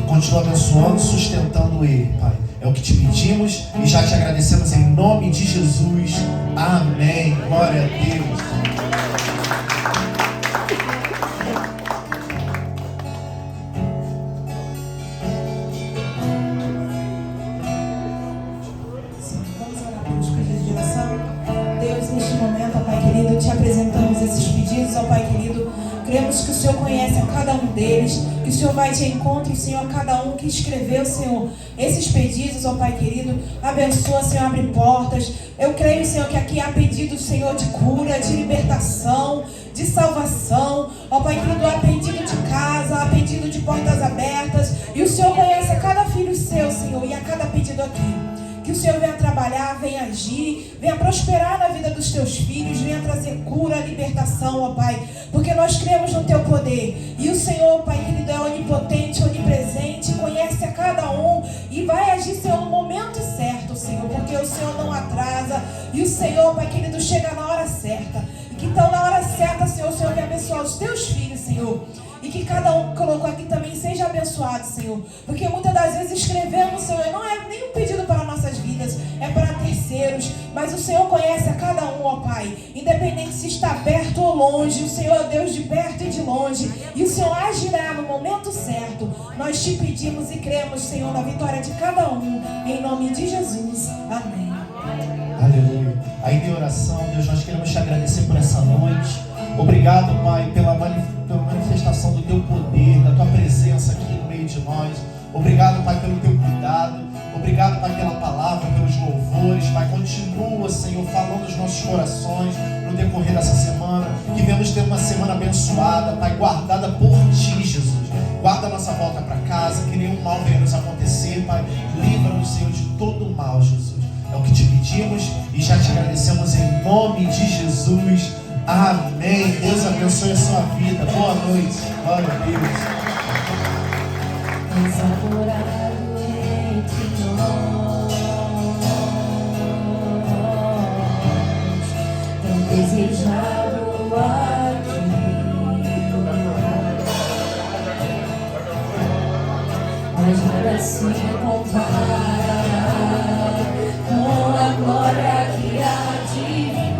Speaker 1: Continua abençoando, sustentando ele, Pai. É o que te pedimos e já te agradecemos em nome de Jesus. Amém. Glória a Deus.
Speaker 3: Te apresentamos esses pedidos, ó Pai querido. Cremos que o Senhor conhece a cada um deles, que o Senhor vai de encontro, Senhor, a cada um que escreveu, Senhor, esses pedidos, ó Pai querido. Abençoa, Senhor, abre portas. Eu creio, Senhor, que aqui há pedido, Senhor, de cura, de libertação, de salvação. Ó Pai querido, há pedido de casa, há pedido de portas abertas. E o Senhor conhece a cada filho seu, Senhor, e a cada pedido aqui. Que o Senhor venha trabalhar, venha agir, venha prosperar na vida dos teus filhos, venha trazer cura, libertação, ó Pai, porque nós cremos no teu poder. E o Senhor, Pai querido, é onipotente, onipresente, conhece a cada um e vai agir, Senhor, no momento certo, Senhor, porque o Senhor não atrasa e o Senhor, Pai querido, chega na hora certa. E que então na hora certa, Senhor, o Senhor venha abençoar os teus filhos, Senhor. E que cada um que colocou aqui também seja abençoado, Senhor. Porque muitas das vezes escrevemos, Senhor, não é nem um pedido para nossas vidas, é para terceiros. Mas o Senhor conhece a cada um, ó Pai. Independente se está perto ou longe, o Senhor é Deus de perto e de longe. E o Senhor agirá no momento certo. Nós te pedimos e cremos, Senhor, na vitória de cada um. Em nome de Jesus. Amém.
Speaker 1: Aleluia. Aí em oração, Deus, nós queremos te agradecer por essa noite. Obrigado, Pai, pela manifestação do Teu poder, da Tua presença aqui no meio de nós. Obrigado, Pai, pelo Teu cuidado. Obrigado, Pai, pela palavra, pelos louvores. Pai, continua, Senhor, falando nos nossos corações no decorrer dessa semana. Que venhamos ter uma semana abençoada, Pai, guardada por Ti, Jesus. Guarda a nossa volta para casa, que nenhum mal venha nos acontecer, Pai. Livra-nos, Senhor, de todo o mal, Jesus. É o que te pedimos e já te agradecemos em nome de Jesus. Amém. Deus abençoe a sua vida. Boa noite. Glória a Deus.
Speaker 4: Adorado entre nós, tão desejado aqui, mas nada se compara com a glória que há de vir.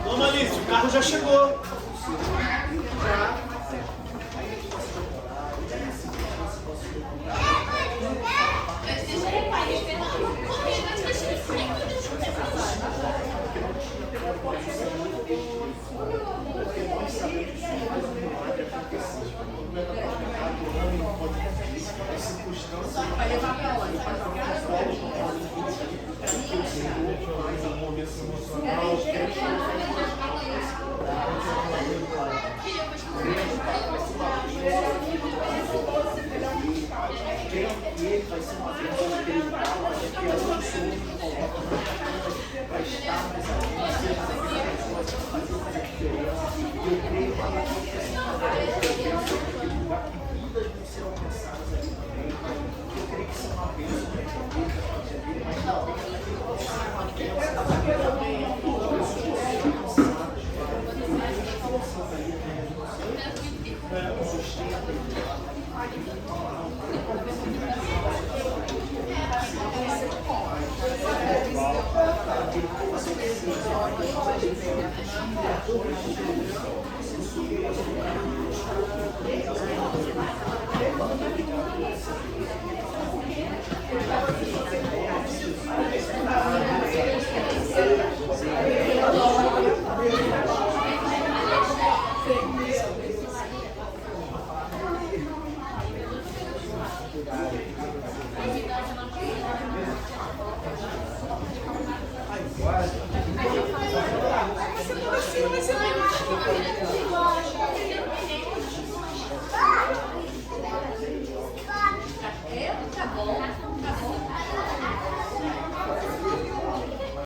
Speaker 5: Vamos, Alice, o carro já chegou.
Speaker 6: Vai levar pra onde?
Speaker 3: Vai ser